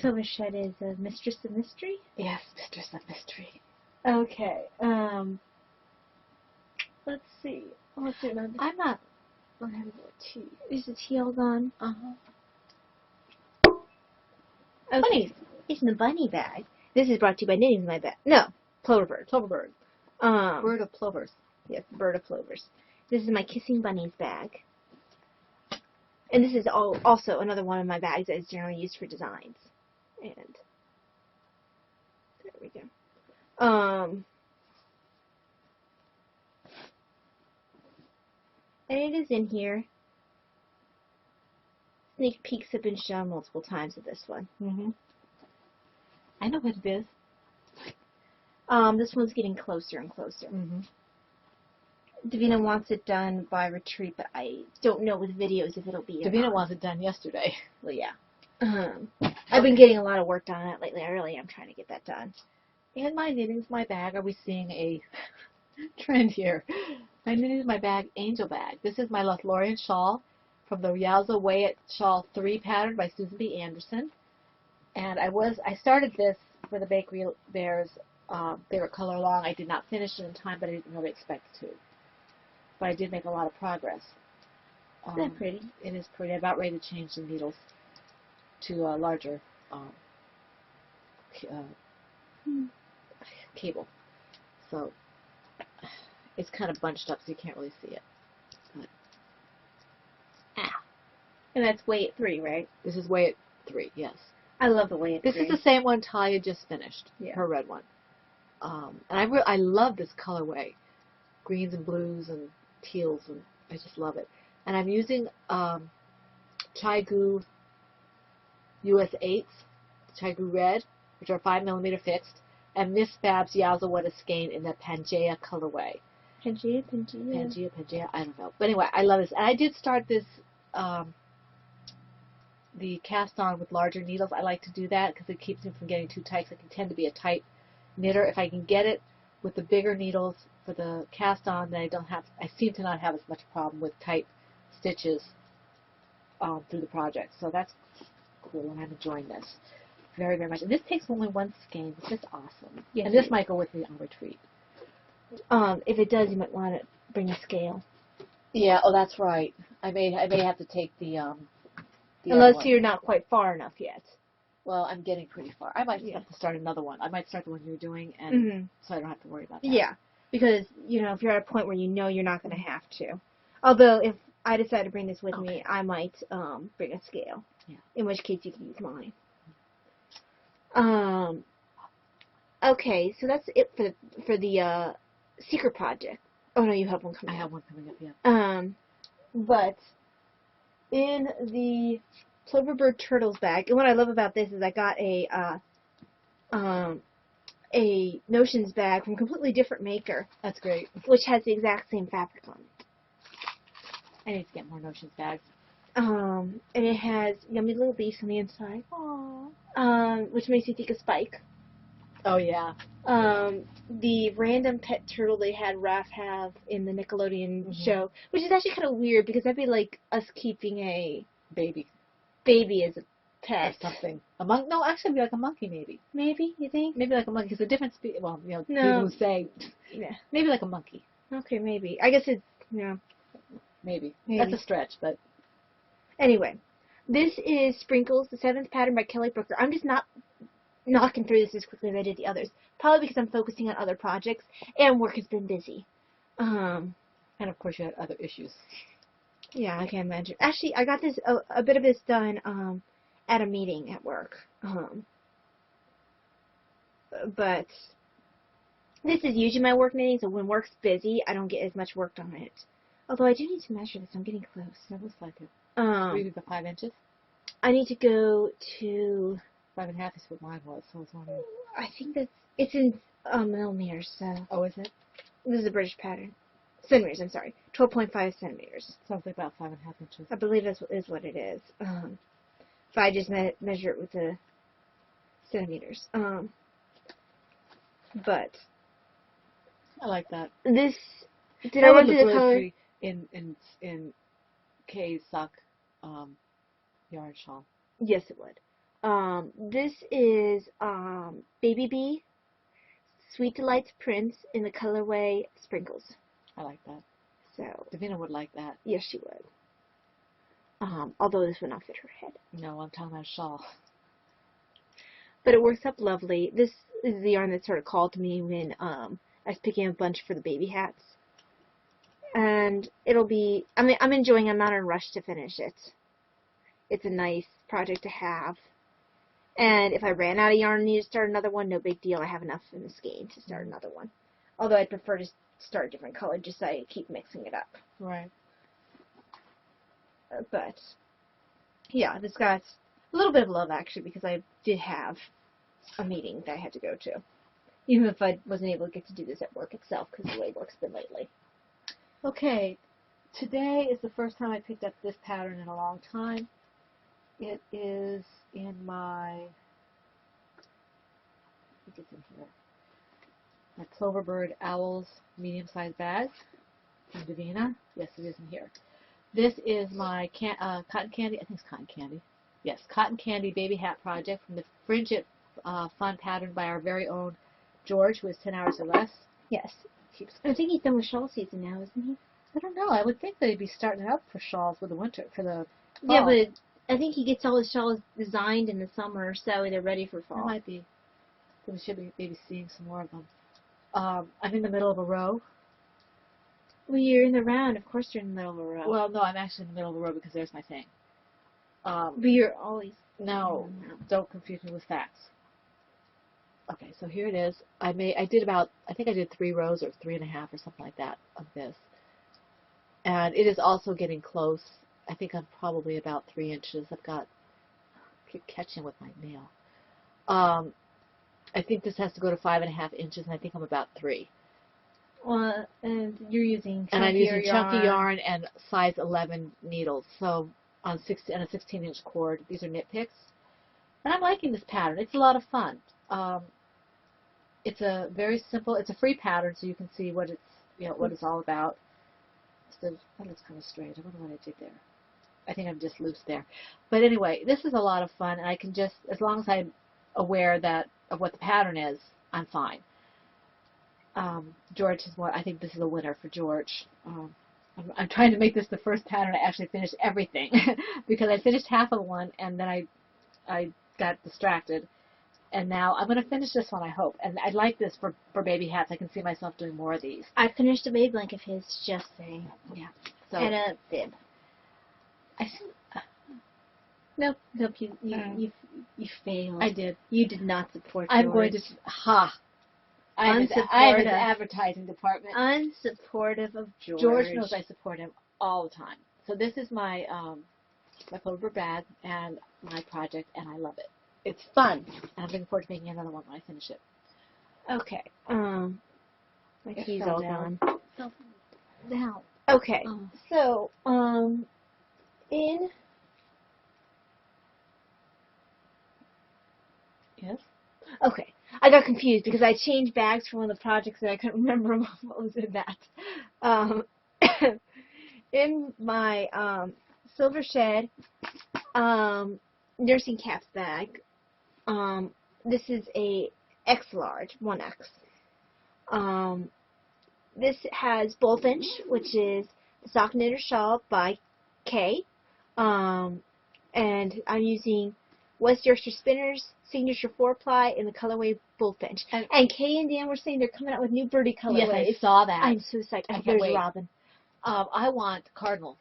Silver Shed is a mistress of mystery? Yes, Mistress of Mystery. Okay. Let's see. What's it on? I'm not. I have more tea. Is the tea all gone? Uh-huh. Okay. Bunnies. It's in the bunny bag. This is brought to you by Knitting's My Bag. No, Ploverbird. Ploverbird. Bird of plovers. Yes, bird of plovers. This is my Kissing Bunnies bag. And this is also another one of my bags that is generally used for designs. And there we go. And it is in here. Sneak peeks have been shown multiple times of this one. Mm-hmm. I know what it is. This one's getting closer and closer. Mm-hmm. Davina wants it done by retreat, but I don't know with videos if it'll be. Davina wants it done yesterday. Well, yeah. I've been getting a lot of work done on it lately. I really am trying to get that done. In my Knitting's My Bag, are we seeing a trend here? My Knitting's My Bag Angel Bag. This is my Lothlorien shawl from the Yowza Way It Shawl 3 pattern by Susan B. Anderson. And I started this for the Bakery Bears favorite color along. I did not finish it in time, but I didn't really expect to. But I did make a lot of progress. Isn't that pretty? It is pretty. I'm about ready to change the needles to a larger cable. So it's kind of bunched up so you can't really see it. But, And that's Way It 3, right? this is Way It 3, yes. I love the Way It 3. This is the same one Talia just finished, Yeah. her red one. And I love this colorway. Greens and blues and teals, and I just love it. And I'm using Chai-Gu US 8s, Chai-Gu Red, which are 5mm fixed, and Miss Fab's Yowza What a Skein in the Pangea colorway. Pangea. Pangea, I don't know. But anyway, I love this. And I did start this, the cast on with larger needles. I like to do that because it keeps me from getting too tight. I can tend to be a tight knitter. If I can get it with the bigger needles for the cast on, then I seem to not have as much problem with tight stitches through the project. So that's cool, and I'm enjoying this very, very much. And this takes only 1 skein, which is awesome. Yes, and this might go with me on retreat. If it does, you might want to bring a scale. Yeah, oh, that's right. I may have to take the Unless other one. you're not quite far enough yet. Well, I'm getting pretty far. I might have to start another one. I might start the one you're doing, and so I don't have to worry about that. Yeah, because, if you're at a point where you know you're not going to have to. Although, if I decide to bring this with me, I might bring a scale. Yeah. In which case, you can use mine. Okay, so that's it for the secret project. Oh, no, you have one coming I up. have one coming up, yeah. But in the Ploverbird Turtles bag, and what I love about this is I got a Notions bag from a completely different maker, That's great. which has the exact same fabric on it. I need to get more Notions bags. And it has yummy little beasts on the inside. Aww. Which makes you think of Spike. Oh, yeah. The random pet turtle they had Raph have in the Nickelodeon Mhm. show, which is actually kind of weird because that'd be like us keeping a Baby baby as a or pet. something. No, actually, it'd be like a monkey, maybe. Maybe, you think? Maybe like a monkey, because a different well, No. people who say, Yeah. maybe like a monkey. Okay, maybe. I guess it's, Maybe. Maybe. That's a stretch, but Anyway, this is Sprinkles, the 7th pattern by Kelly Brooker. I'm just not knocking through this as quickly as I did the others. Probably because I'm focusing on other projects, and work has been busy. and of course you had other issues. Yeah, I can imagine. Actually, I got this a bit of this done at a meeting at work. But This is usually my work knitting, so when work's busy, I don't get as much work on it. Although I do need to measure this. I'm getting close. That looks like it. Um, About 5 inches? I need to go to. 5.5 is what mine was, so I was wondering. I think it's in millimeters. So Oh, is it? this is a British pattern. Centimeters. I'm sorry. 12.5 centimeters. Sounds like about 5.5 inches. I believe that is what it is. If I just measure it with the centimeters. But I like that. this. Did That I would run look through the really color? pretty in Kay's sock yarn shawl. Yes, it would. This is Baby Bee Sweet Delights Prince in the colorway Sprinkles. I like that. So, Davina would like that. yes, she would. Although this would not fit her head. No, I'm talking about a shawl. But it works up lovely. This is the yarn that sort of called to me when I was picking a bunch for the baby hats. And it'll be, I'm enjoying it. I'm not in a rush to finish it. It's a nice project to have. And if I ran out of yarn and need to start another one, no big deal. I have enough in the skein to start another one. Although I'd prefer to start a different color just so I keep mixing it up. Right. But, yeah, this got a little bit of love, actually, because I did have a meeting that I had to go to. Even if I wasn't able to get to do this at work itself, because the way work's been lately. Okay, today is the first time I picked up this pattern in a long time. It is in my, I think it's in here, my Cloverbird Owls medium-sized bag from Davina. Yes, it is in here. This is my cotton candy, I think it's cotton candy. Yes, cotton candy baby hat project from the Fringe It Fun pattern by our very own George, who is 10 hours or less. Yes. I think he's done with shawl season now, isn't he? I don't know. I would think they'd be starting up for shawls for the winter, for the fall. Yeah, but I think he gets all his shawls designed in the summer, so they're ready for fall. That might be. We should be maybe seeing some more of them. I'm in the middle of a row. Well, you're in the round. Of course you're in the middle of a row. Well, no, I'm actually in the middle of a row because there's my thing. But you're always... No, don't confuse me with facts. Okay, so here it is. I did about, I think I did 3 rows or 3.5 or something like that of this. And it is also getting close. I think I'm probably about 3 inches. I keep catching with my nail. I think this has to go to 5.5 inches, and I think I'm about 3. Well, and you're using chunkier and I'm using chunky yarn. yarn and size 11 needles. So on a 16-inch cord, these are knit picks. And I'm liking this pattern. It's a lot of fun. It's a very simple. It's a free pattern, so you can see what it's all about. So that looks kind of strange. I wonder what I did there. I think I'm just loose there. But anyway, this is a lot of fun, and I can just, as long as I'm aware of what the pattern is, I'm fine. George is I think this is a winner for George. I'm trying to make this the first pattern I actually finished everything because I finished half of one and then I got distracted. And now I'm going to finish this one, I hope. And I like this for baby hats. I can see myself doing more of these. I finished a baby blanket of his, just saying. Yeah. So And a bib. I think Nope, you failed. I did. You did not support I'm George. going to I have Unsupportive. an advertising department. Unsupportive of George. George knows I support him all the time. So this is my my Cloverbird bag and my project, and I love it. It's fun, and I'm looking forward to making another one when I finish it. Okay. My It key's fell all down. gone. Now, Okay. Oh. So, in yes. okay, I got confused because I changed bags for one of the projects and I couldn't remember what was in that. In my Silver Shed nursing caps bag, this is a X large, 1X. This has Bullfinch, which is the Sock Knitter Shawl by Kay. And I'm using West Yorkshire Spinners Signature 4-ply in the colorway Bullfinch. And Kay and Dan were saying they're coming out with new birdie colorways. Yes, I saw that. I'm so psyched. I I hope can't there's wait. Robin. I want Cardinal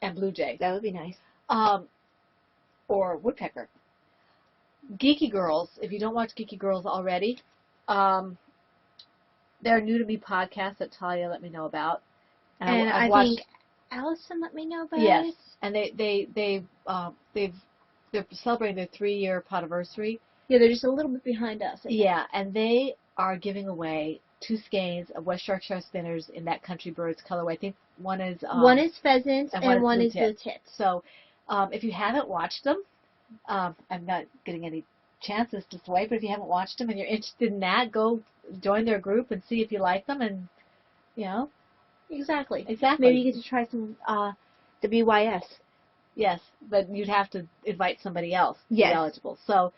and Blue Jay. That would be nice. Or Woodpecker. Geeky Girls, if you don't watch Geeky Girls already, they're new to me podcasts that Talia let me know about. And I've I watched, think Allison let me know about yes, it. and they're celebrating their 3-year podiversary. Yeah, they're just a little bit behind us. I think. Yeah, and they are giving away 2 skeins of West Yorkshire spinners in that Country Birds colorway. I think one is pheasant and one is blue tits. So, if you haven't watched them, I'm not getting any chances to sway, but if you haven't watched them and you're interested in that, go join their group and see if you like them, and Exactly. Exactly. Maybe you get to try some WYS. Yes, but you'd have to invite somebody else to Yes. be eligible. So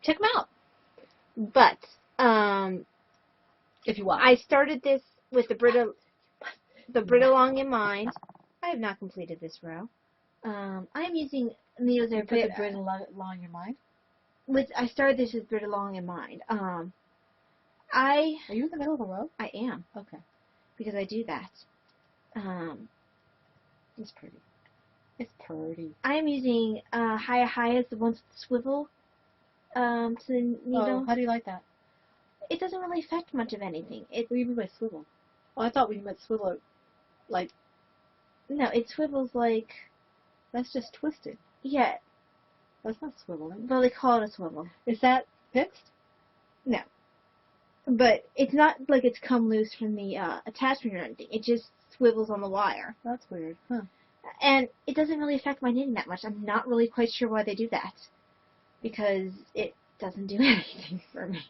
check them out But if you want. I started this with the Brittlong in mind. I have not completed this row. I am using needles You that put the Brit along your mind. I started this with Brittlong in mind. Are you in the middle of the row? I am, Okay. because I do that. It's pretty. It's pretty. I am using Hiya, the ones with swivel to the needle. Oh, how do you like that? It doesn't really affect much of anything. What do you mean by swivel? Oh, I thought we meant swivel, like, No, it swivels like, that's just twisted. yeah, That's not swiveling. well, they call it a swivel. Is that fixed? No. But it's not like it's come loose from the attachment or anything. It just swivels on the wire. That's weird. Huh. And it doesn't really affect my knitting that much. I'm not really quite sure why they do that. Because it doesn't do anything for me.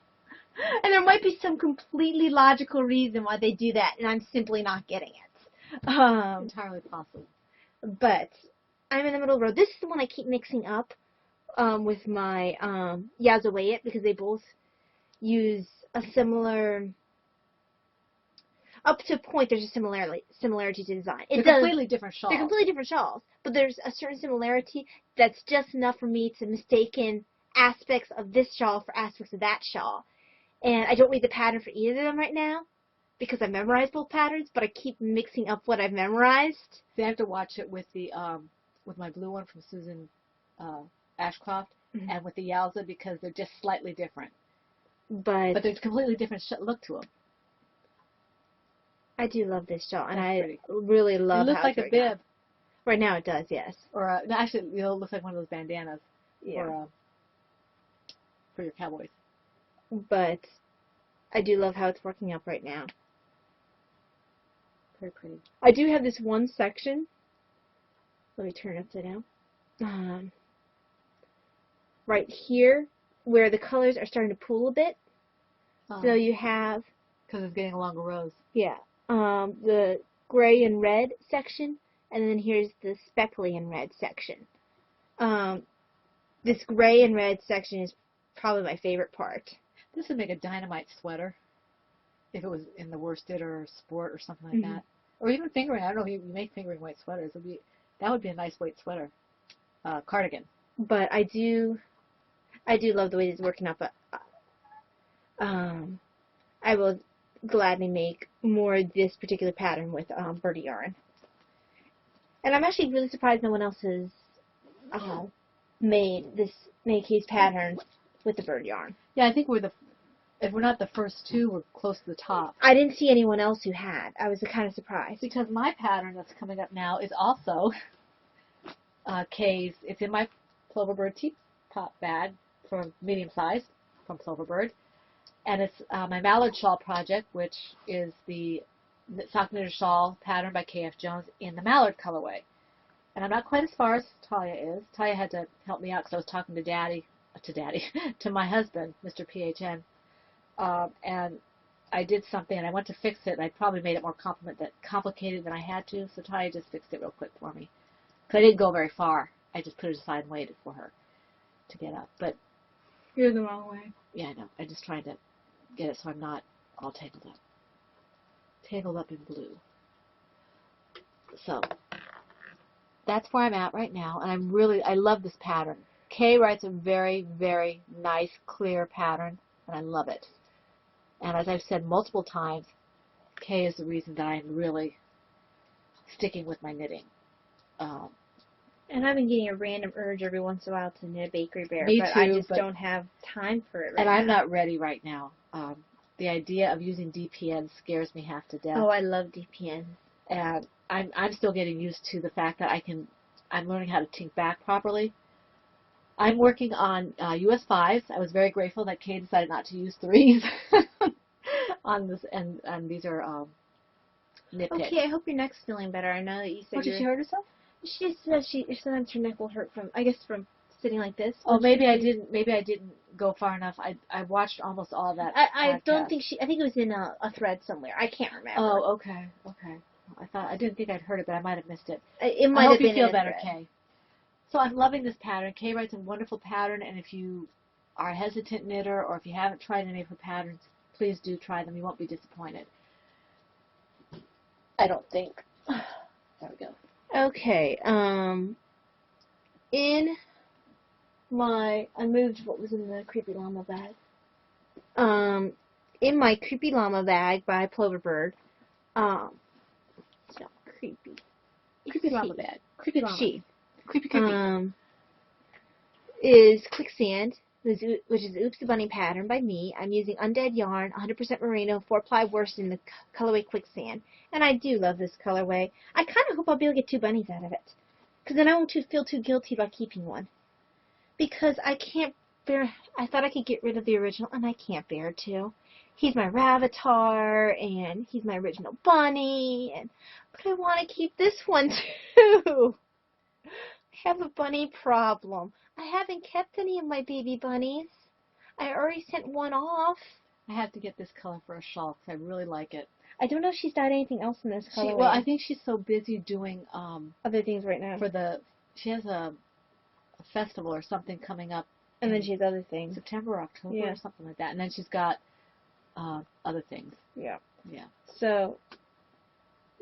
And there might be some completely logical reason why they do that, and I'm simply not getting it. Entirely possible. But I'm in the middle of the road. This is the one I keep mixing up with my Yazawayit, because they both use a similar, up to a point there's a similarity to design. They're completely different shawls. They're completely different shawls, but there's a certain similarity that's just enough for me to mistaken aspects of this shawl for aspects of that shawl. And I don't read the pattern for either of them right now, because I memorized both patterns, but I keep mixing up what I've memorized. So I have to watch it with the with my blue one from Susan Ashcroft, Mm-hmm. and with the Yalza, because they're just slightly different. But there's a completely different look to them. I do love this shawl, and That's I pretty. really love It looks how like it's a bib. Right now it does, yes. Or no, actually, it looks like one of those bandanas. Yeah. For your cowboys. But I do love how it's working up right now. Very pretty. I do have this one section. Let me turn it upside down. Right here, where the colors are starting to pool a bit. So you have, because it's getting longer rows. yeah, the gray and red section, and then here's the speckly and red section. This gray and red section is probably my favorite part. This would make a dynamite sweater if it was in the worsted or sport or something like Mm-hmm. that. Or even fingering. I don't know if you make fingering weight sweaters. That would be a nice weight sweater. Cardigan. But I do love the way it's working up. I will gladly make more of this particular pattern with Birdie yarn. And I'm actually really surprised no one else has made these patterns with the bird yarn. Yeah, I think if we're not the first two, we're close to the top. I didn't see anyone else who had. I was kind of surprised. Because my pattern that's coming up now is also Kay's. It's in my Ploverbird teapot bag for medium size from Ploverbird. And it's my Mallard Shawl project, which is the sock knitted shawl pattern by K.F. Jones in the Mallard colorway. And I'm not quite as far as Talia is. Talia had to help me out because I was talking to my husband, Mr. PHN. And I did something, and I went to fix it, and I probably made it more complicated than I had to, so Talia just fixed it real quick for me. Because I didn't go very far. I just put it aside and waited for her to get up. But You're the wrong way. yeah, I know. I just tried to get it so I'm not all tangled up. Tangled up in blue. So that's where I'm at right now, and I love this pattern. Kay writes a very, very nice, clear pattern, and I love it. And as I've said multiple times, Kay is the reason that I'm really sticking with my knitting. And I've been getting a random urge every once in a while to knit a bakery bear, Me but too, I just but- don't have time for it right And now. I'm not ready right now. the idea of using DPN scares me half to death. Oh, I love DPN. And I'm still getting used to the fact that I'm learning how to tink back properly. I'm working on US 5s. I was very grateful that Kay decided not to use 3s on this, and these are nitpicks. Okay, I hope your neck's feeling better. I know that you said Oh, did she hurt herself? She said sometimes her neck will hurt from, I guess, from sitting like this. Oh, maybe I didn't go far enough. I watched almost all that. I don't podcast. think I think it was in a thread somewhere. I can't remember. Oh, okay. I didn't think I'd heard it, but I might have missed it. It might I have hope been you feel in a better, thread. Kay. So I'm loving this pattern. Kay writes a wonderful pattern, and if you are a hesitant knitter or if you haven't tried any of her patterns, please do try them. You won't be disappointed. I don't think. There we go. Okay. I moved what was in the Creepy Llama bag. In my Creepy Llama bag by Ploverbird. It's not creepy. Creepy llama bag. Creepy llama. Creepy. Is Quicksand, which is Oops the Bunny pattern by me. I'm using Undead yarn, 100% merino, 4-ply worsted in the colorway Quicksand. And I do love this colorway. I kind of hope I'll be able to get 2 bunnies out of it. Because then I won't feel too guilty about keeping one. Because I can't bear, I thought I could get rid of the original, and I can't bear to. He's my Ravatar, and he's my original bunny, but I want to keep this one too. I have a bunny problem. I haven't kept any of my baby bunnies. I already sent one off. I have to get this color for a shawl because I really like it. I don't know if she's got anything else in this color. Well, I think she's so busy doing other things right now. She has a festival or something coming up. And then she has other things. September or October Yeah. or something like that. And then she's got other things. Yeah. Yeah. So,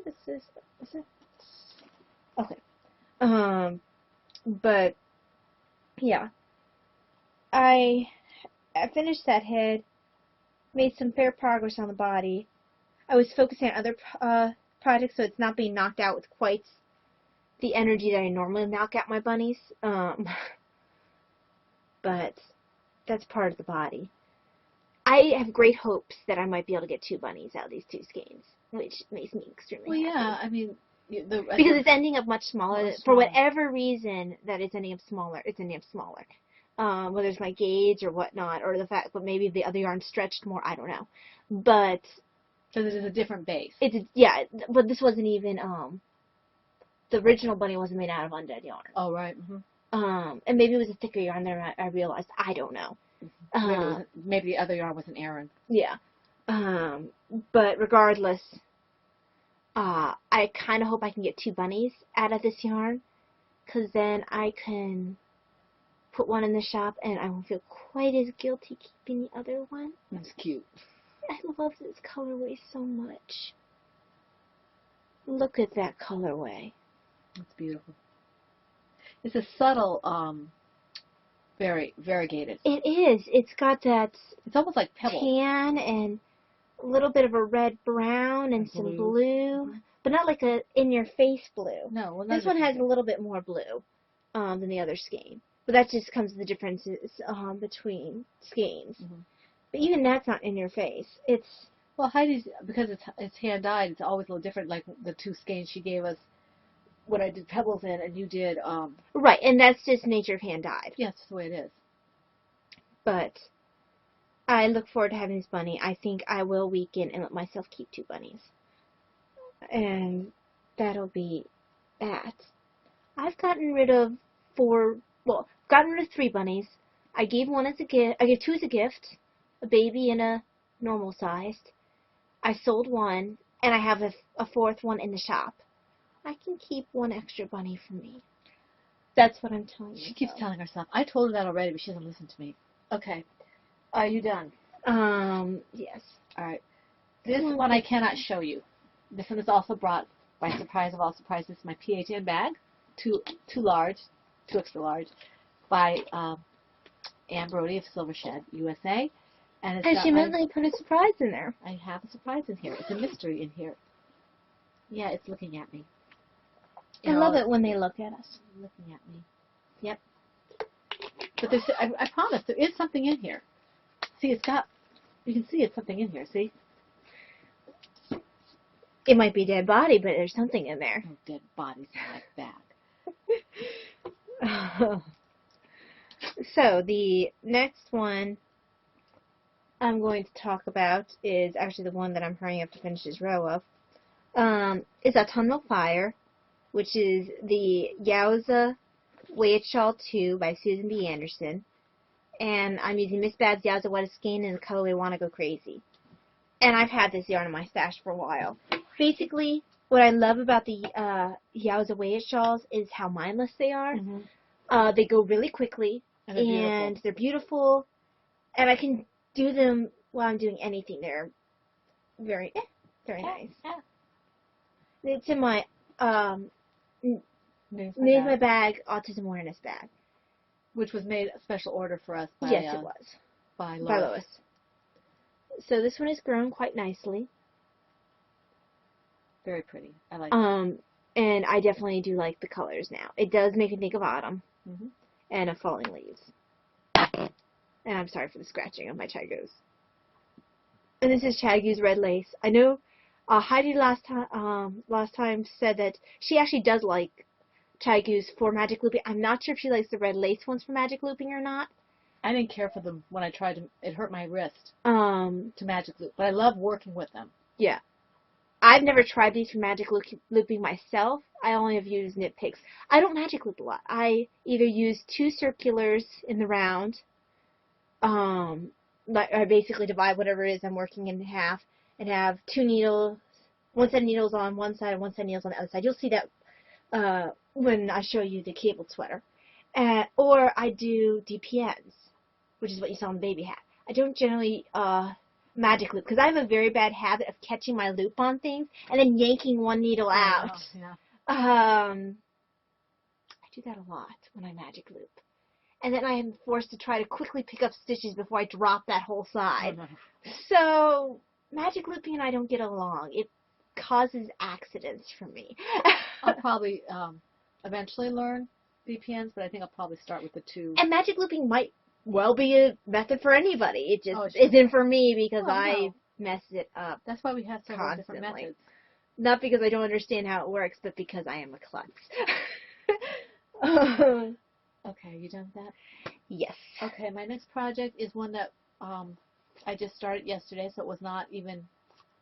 this is it? Okay. But, yeah. I finished that head, made some fair progress on the body. I was focusing on other projects, so it's not being knocked out with quite the energy that I normally knock out my bunnies. But that's part of the body. I have great hopes that I might be able to get 2 bunnies out of these 2 skeins, which makes me extremely happy. Well, yeah, I mean... Because it's ending up much smaller. For whatever reason that it's ending up smaller, it's ending up smaller. Whether it's my gauge or whatnot, or the fact that maybe the other yarn stretched more, I don't know. But... So this is a different base. Yeah, but this wasn't even... the original bunny wasn't made out of undead yarn. Oh, right. Mm-hmm. And maybe it was a thicker yarn there, I realized. I don't know. Maybe the other yarn was an Aran. Yeah. But regardless, I kind of hope I can get 2 bunnies out of this yarn, because then I can put one in the shop and I won't feel quite as guilty keeping the other one. That's cute. I love this colorway so much. Look at that colorway. That's beautiful. It's a subtle, very variegated. It is. It's got that It's almost like pebbles. tan and a little bit of a red-brown and some blue, but not like a in-your-face blue. No, well, This one has a little bit more blue than the other skein, but that just comes to the differences between skeins. Mm-hmm. But even that's not in your face. It's Well, Heidi's, because it's hand dyed, it's always a little different. Like the 2 skeins she gave us, what I did pebbles in, and you did. right, and that's just nature of hand dyed. Yeah, that's the way it is. But I look forward to having this bunny. I think I will weaken and let myself keep 2 bunnies, and that'll be that. I've gotten rid of 3 bunnies. I gave 1 as a gift. I gave 2 as a gift, a baby and a normal sized. I sold 1, and I have a 4th one in the shop. I can keep 1 extra bunny for me. That's what I'm telling you. She keeps telling herself. I told her that already, but she doesn't listen to me. Okay. Are you done? Yes. All right. This one I cannot show you. This one is also brought by surprise of all surprises. My PHN bag, too large, 2 extra large, by Ann Brody of Silver Shed, USA. And it's she mentally put a surprise in there. I have a surprise in here. It's a mystery in here. Yeah, it's looking at me. I love it when they look at us. Looking at me. Yep. But there's, I promise, there is something in here. See, it's got You can see it's something in here, see? It might be a dead body, but there's something in there. No dead bodies in my bag. So the next one I'm going to talk about is actually the one that I'm hurrying up to finish this row of. Is Autumnal Fire, which is the Yowza Weighted Shawl 2 by Susan B. Anderson. And I'm using Miss Bad's Yowza Wet Skein in the colorway Wanna Go Crazy. And I've had this yarn in my stash for a while. Basically, what I love about the Yowza Weighted Shawls is how mindless they are. Mm-hmm. They go really quickly, And they're beautiful, and I can do them while I'm doing anything. They're very nice. Yeah. It's in my Made My Bag Autism Awareness bag. Which was made a special order for us by, Yes, it was. by Lois. By Lois. So this one is grown quite nicely. Very pretty. I like it. And I definitely do like the colors now. It does make me think of autumn Mm-hmm. and of falling leaves. And I'm sorry for the scratching of my Chagoos. And this is Chagoos Red Lace. I know Heidi last time said that she actually does like Chagoos for magic looping. I'm not sure if she likes the red lace ones for magic looping or not. I didn't care for them when I tried to. It hurt my wrist To magic loop, but I love working with them. Yeah. I've never tried these for magic looping myself. I only have used knit picks. I don't magic loop a lot. I either use 2 circulars in the round. I basically divide whatever it is I'm working in half and have 2 needles, one set of needles on one side and one set of needles on the other side. You'll see that when I show you the cabled sweater. Or I do DPNs, which is what you saw on the baby hat. I don't generally magic loop because I have a very bad habit of catching my loop on things and then yanking one needle out. Oh, yeah. I do that a lot when I magic loop. And then I am forced to try to quickly pick up stitches before I drop that whole side. Oh, no. So magic looping and I don't get along. It causes accidents for me. I'll probably eventually learn DPNs, but I think I'll probably start with the 2. And magic looping might well be a method for anybody. It just sure. isn't for me because Oh, I no. mess it up. That's why we have several different Constantly. methods. Not because I don't understand how it works, but because I am a klutz. Okay, you done with that? Yes. Okay, my next project is one that I just started yesterday, so it was not even,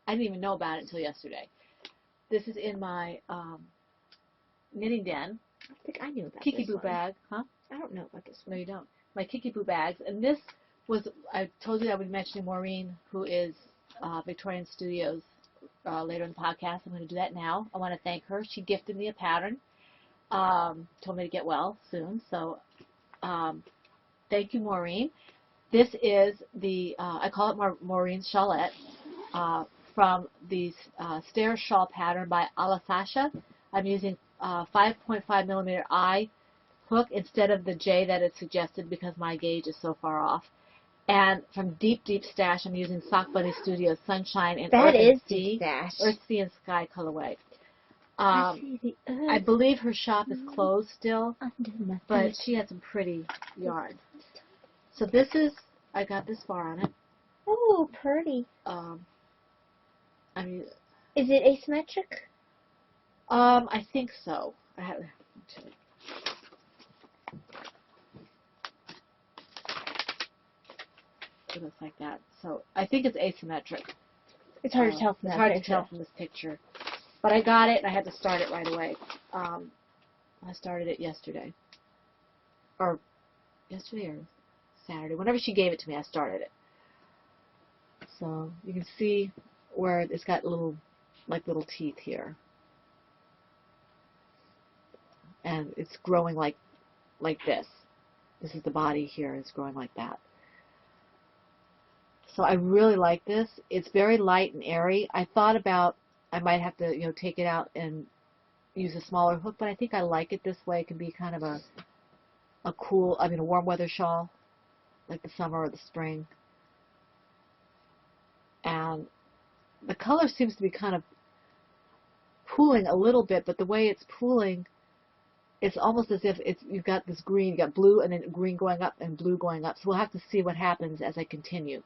I didn't even know about it until yesterday. This is in my knitting den. I think I knew about Kiki this Boo one. bag, huh? I don't know about this No, one. you don't. My Kiki Boo bags, and this was, I told you I would be mentioning Maureen, who is Victorian Studios later in the podcast. I'm going to do that now. I want to thank her. She gifted me a pattern, told me to get well soon, so thank you, Maureen. This is the, I call it Maureen's Shawlette, from the Stair Shawl pattern by Alafasha. I'm using 5.5 millimeter I hook instead of the J that it suggested because my gauge is so far off. And from Deep Stash, I'm using Sock Bunny Studios Sunshine and That Earth and is Sea, Deep Stash. Earth, Sea, and Sky colorway. I see the I earth believe her shop is closed still, under my but feet. she had some pretty yarn. So this is, I got this far on it. Oh, pretty. I mean, Is it asymmetric? I think so. I have. It looks like that. So I think it's asymmetric. It's hard to tell from It's that hard picture. to tell from this picture. But I got it, and I had to start it right away. I started it yesterday. Or yesterday or Saturday. Whenever she gave it to me, I started it. So you can see where it's got little teeth here. And it's growing like this. This is the body here. It's growing like that. So I really like this. It's very light and airy. I thought about I might have to, take it out and use a smaller hook, but I think I like it this way. It can be kind of a warm weather shawl, like the summer or the spring. And the color seems to be kind of pooling a little bit, but the way it's pooling, it's almost as if you've got this green, you've got blue and then green going up and blue going up. So we'll have to see what happens as I continue.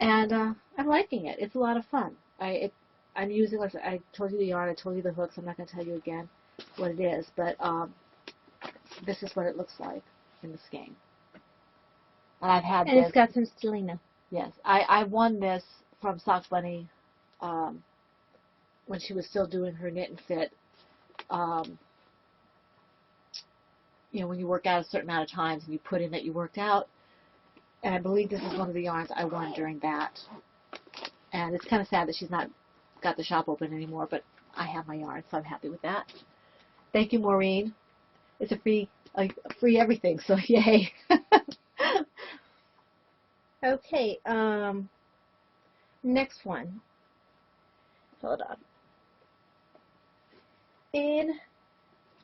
And I'm liking it. It's a lot of fun. I'm using, like I told you the yarn, I told you the hooks. I'm not going to tell you again what it is, but this is what it looks like in the skein. And I've had And this. it's got some stellina. Yes, I won this from Sock Bunny when she was still doing her knit and fit. You know, when you work out a certain amount of times and you put in that you worked out. And I believe this is one of the yarns I won during that. And it's kind of sad that she's not got the shop open anymore, but I have my yarn, so I'm happy with that. Thank you, Maureen. It's a free everything, so yay. Okay, next one. Hold on. In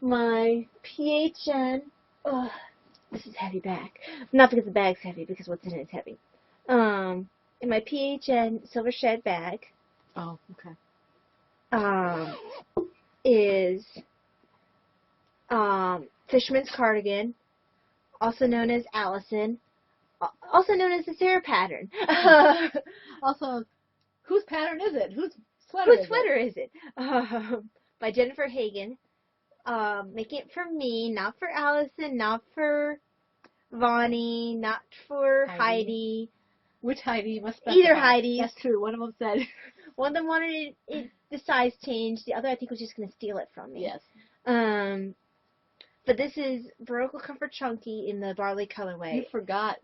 my PHN, this is heavy bag. Not because the bag's heavy, because what's in it is heavy. In my PHN Silver Shed bag, Oh, okay. is Fisherman's Cardigan, also known as Allison, also known as the Sarah pattern. Also, whose pattern is it? Whose sweater is Whose sweater is it? By Jennifer Hagen. Making it for me, not for Allison, not for Vonnie, not for Heidi. Which Heidi? You must specify. Either Heidi. That's true. One of them said. One of them wanted the size changed. The other, I think, was just going to steal it from me. Yes. But this is Baroque Comfort Chunky in the barley colorway. You forgot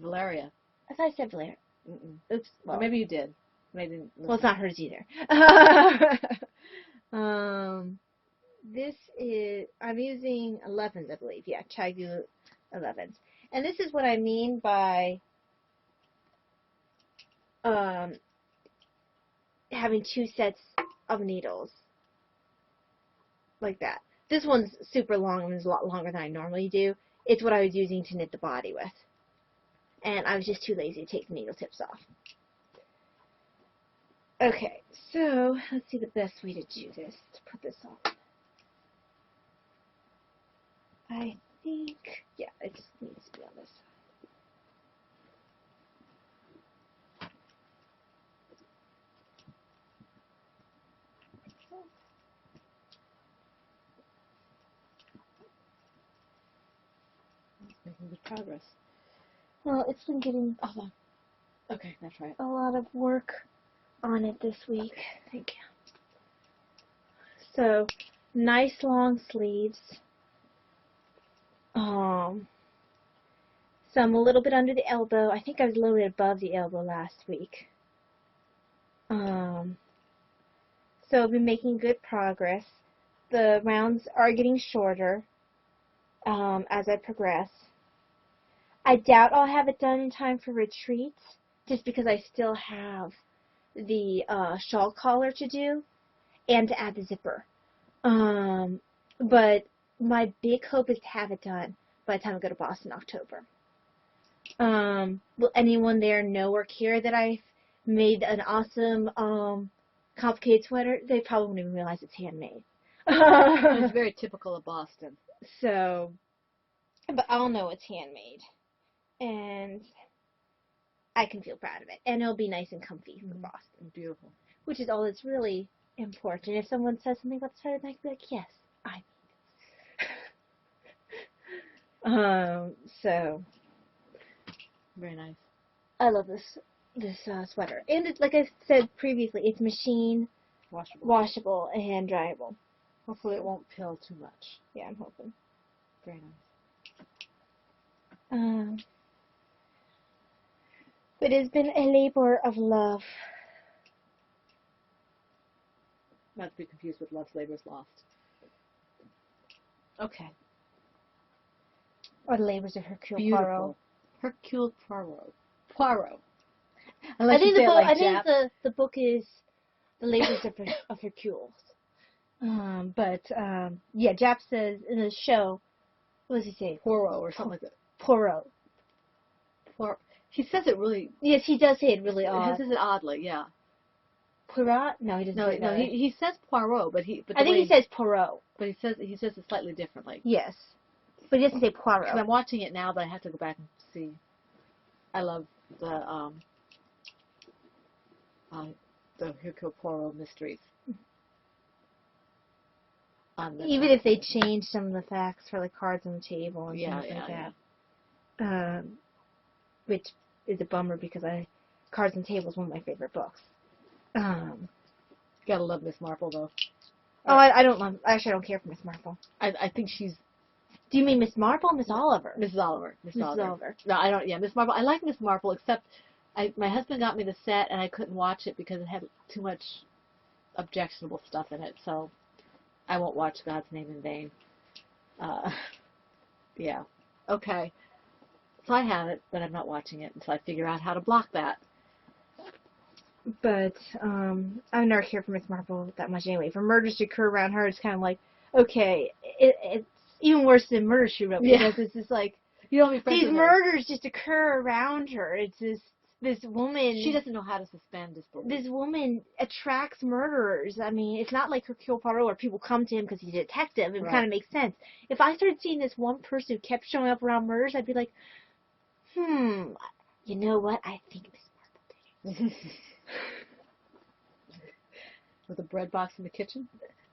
Valeria. I thought I said Blair. Mm-mm. Oops. Or maybe you did. Maybe. Well, it's not hers either. This is, I'm using 11s, I believe. Yeah, Chagu 11s. And this is what I mean by having two sets of needles. Like that. This one's super long and is a lot longer than I normally do. It's what I was using to knit the body with. And I was just too lazy to take the needle tips off. Okay, so let's see the best way to do this, to put this on. I think, yeah, it just needs to be on this side. Making good progress. Well, it's been getting Okay, that's right. a lot of work on it this week. Thank you. So, nice long sleeves. Some a little bit under the elbow. I think I was a little bit above the elbow last week. So I've been making good progress. The rounds are getting shorter as I progress. I doubt I'll have it done in time for retreat, just because I still have the shawl collar to do and to add the zipper. But my big hope is to have it done by the time I go to Boston in October. Will anyone there know or care that I've made an awesome complicated sweater? They probably won't even realize it's handmade. It's very typical of Boston. So, but I'll know it's handmade. And I can feel proud of it. And it'll be nice and comfy for Boston. Beautiful. Which is all that's really important. If someone says something about the sweater, I can be like, yes, I made this. So Very nice. I love this sweater. And it's, like I said previously, it's machine washable and hand dryable. Hopefully it won't pill too much. Yeah, I'm hoping. Very nice. But it's been a labor of love. Not to be confused with Love's Labor's Lost. Okay. Or the labors of Hercule Beautiful. Poirot. Hercule Poirot. I think the book is The Labors of Hercule. Yeah, Jap says in the show, what does he say? Poirot or something like that. Poirot. He says it really. Yes, he does say it really odd. He says it oddly, yeah. Poirot? No, he doesn't. No, say no. that. He says Poirot, but I think he says Poirot. But he says it slightly differently. Yes, but he doesn't say Poirot. Because I'm watching it now, but I have to go back and see. I love the Hercule Poirot mysteries. Even if they change some of the facts for like cards on the table and yeah, things like yeah, that. Which is a bummer because Cards on the Table is one of my favorite books. Gotta love Miss Marple though. Oh, I don't care for Miss Marple. I think she's Do you mean Miss Marple or Miss Oliver? Mrs. Oliver. Mrs. Oliver. No, I don't. Yeah, Miss Marple. I like Miss Marple, except my husband got me the set and I couldn't watch it because it had too much objectionable stuff in it. So I won't watch God's Name in Vain. Yeah. Okay. So I have it, but I'm not watching it until I figure out how to block that. But I've never cared for Miss Marple that much anyway. For murders to occur around her, it's kind of like, okay, it's even worse than Murder, She Wrote, because it's just like, You don't be friends these with her. murders just occur around her. It's this woman. She doesn't know how to suspend disbelief. This woman attracts murderers. I mean, it's not like Hercule Poirot where people come to him because he's a detective. It Right. kind of makes sense. If I started seeing this one person who kept showing up around murders, I'd be like, you know what? I think Miss Marple did it. With the bread box in the kitchen?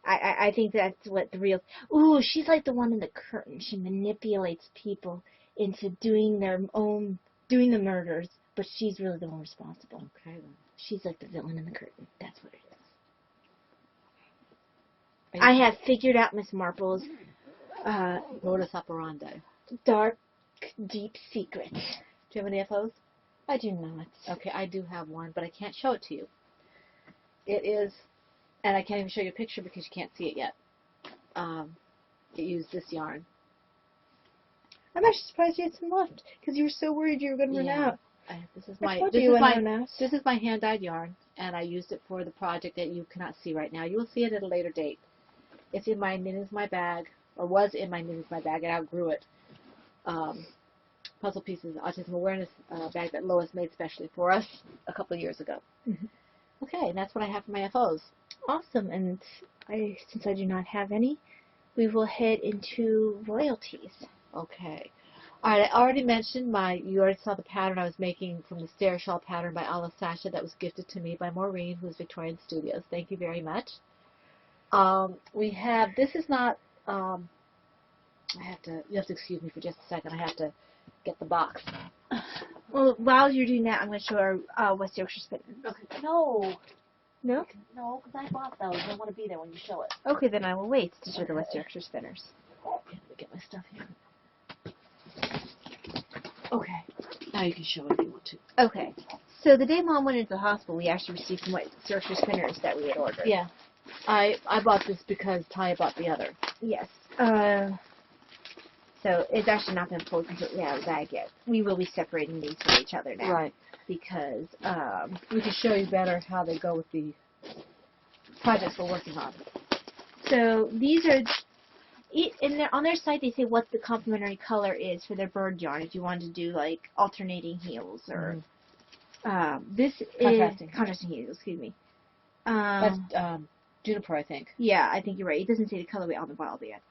I think that's what the real... Ooh, she's like the one in the curtain. She manipulates people into doing the murders, but she's really the one responsible. Okay, then. She's like the villain in the curtain. That's what it is. I have figured out Miss Marple's Modus operandi. dark, deep secret. Do you have any of those? I do not. Okay, I do have one, but I can't show it to you. It is, and I can't even show you a picture because you can't see it yet. It used this yarn. I'm actually surprised you had some left because you were so worried you were going to run out. This is I my told this you is you my wouldn't run out. this is my hand dyed yarn, and I used it for the project that you cannot see right now. You will see it at a later date. It's in my Knit Is My Bag, or was in my Knit Is My Bag, and I outgrew it. Puzzle Pieces Autism Awareness bag that Lois made specially for us a couple of years ago. Mhm. Okay, and that's what I have for my FOs. Awesome. And since I do not have any, we will head into royalties. Okay. All right, I already mentioned you already saw the pattern I was making from the Stair Shawl pattern by Ala Sasha that was gifted to me by Maureen, who is Victorian Studios. Thank you very much. We have, this is not, you have to excuse me for just a second. I have to get the box. Well, while you're doing that, I'm going to show our West Yorkshire spinner. Okay. No. No? No, because I bought those. I want to be there when you show it. Okay, then I will wait to show the West Yorkshire spinners. Let me get my stuff here. Okay. Now you can show it if you want to. Okay. So the day Mom went into the hospital, we actually received some West Yorkshire spinners that we had ordered. Yeah. I bought this because Taya bought the other. Yes. So it's actually not been pulled completely out of the bag yet. We will be separating these from each other now. Right. Because we can show you better how they go with the projects we're working on. so these are on their site they say what the complementary color is for their bird yarn if you wanted to do like alternating heels or this Contrasting. is contrasting heels, excuse me. That's juniper, I think. Yeah, I think you're right. It doesn't say the colorway on the bottle yet.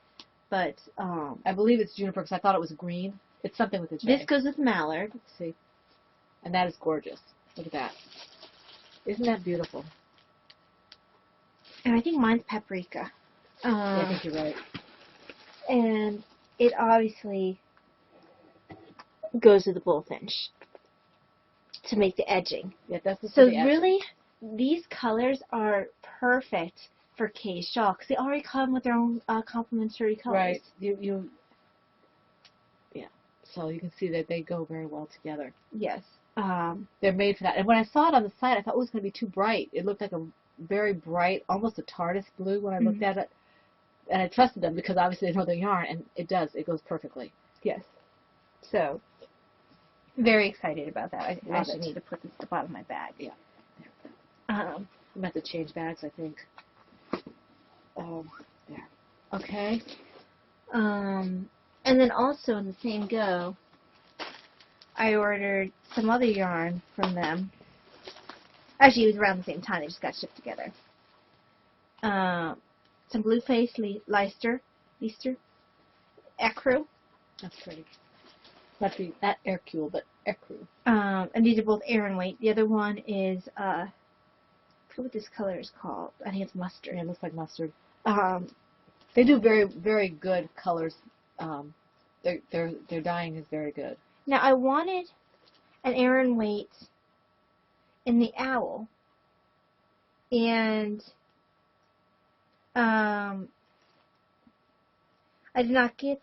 But I believe it's juniper because I thought it was green. It's something with a J. this goes with mallard. Let's see. And that is gorgeous. Look at that. Isn't that beautiful? And I think mine's paprika. Yeah, I think you're right. And it obviously goes with the bullfinch to make the edging. Yeah, that's the So the edge. really, these colors are perfect for Kay's shawl because they already come with their own complementary colors. Right. Yeah. So you can see that they go very well together. Yes. They're made for that. And when I saw it on the site, I thought it was going to be too bright. It looked like a very bright, almost a TARDIS blue when I looked at it. And I trusted them because obviously they know their yarn, and it does. It goes perfectly. Yes. So, very excited about that. I Love actually it. need to put this at the bottom of my bag. Yeah. Um, I'm going to have to change bags, I think. There. Okay. and then also in the same go, I ordered some other yarn from them. Actually, it was around the same time. They just got shipped together. Some blue face Leicester ecru. That's pretty. Not Hercule, but Ecru. And these are both Aran weight. The other one is I forget what this color is called. I think it's mustard. Yeah, it looks like mustard. Um, They do very, very good colors. Their dyeing is very good. Now I wanted an Aran weight in the owl, and I did not get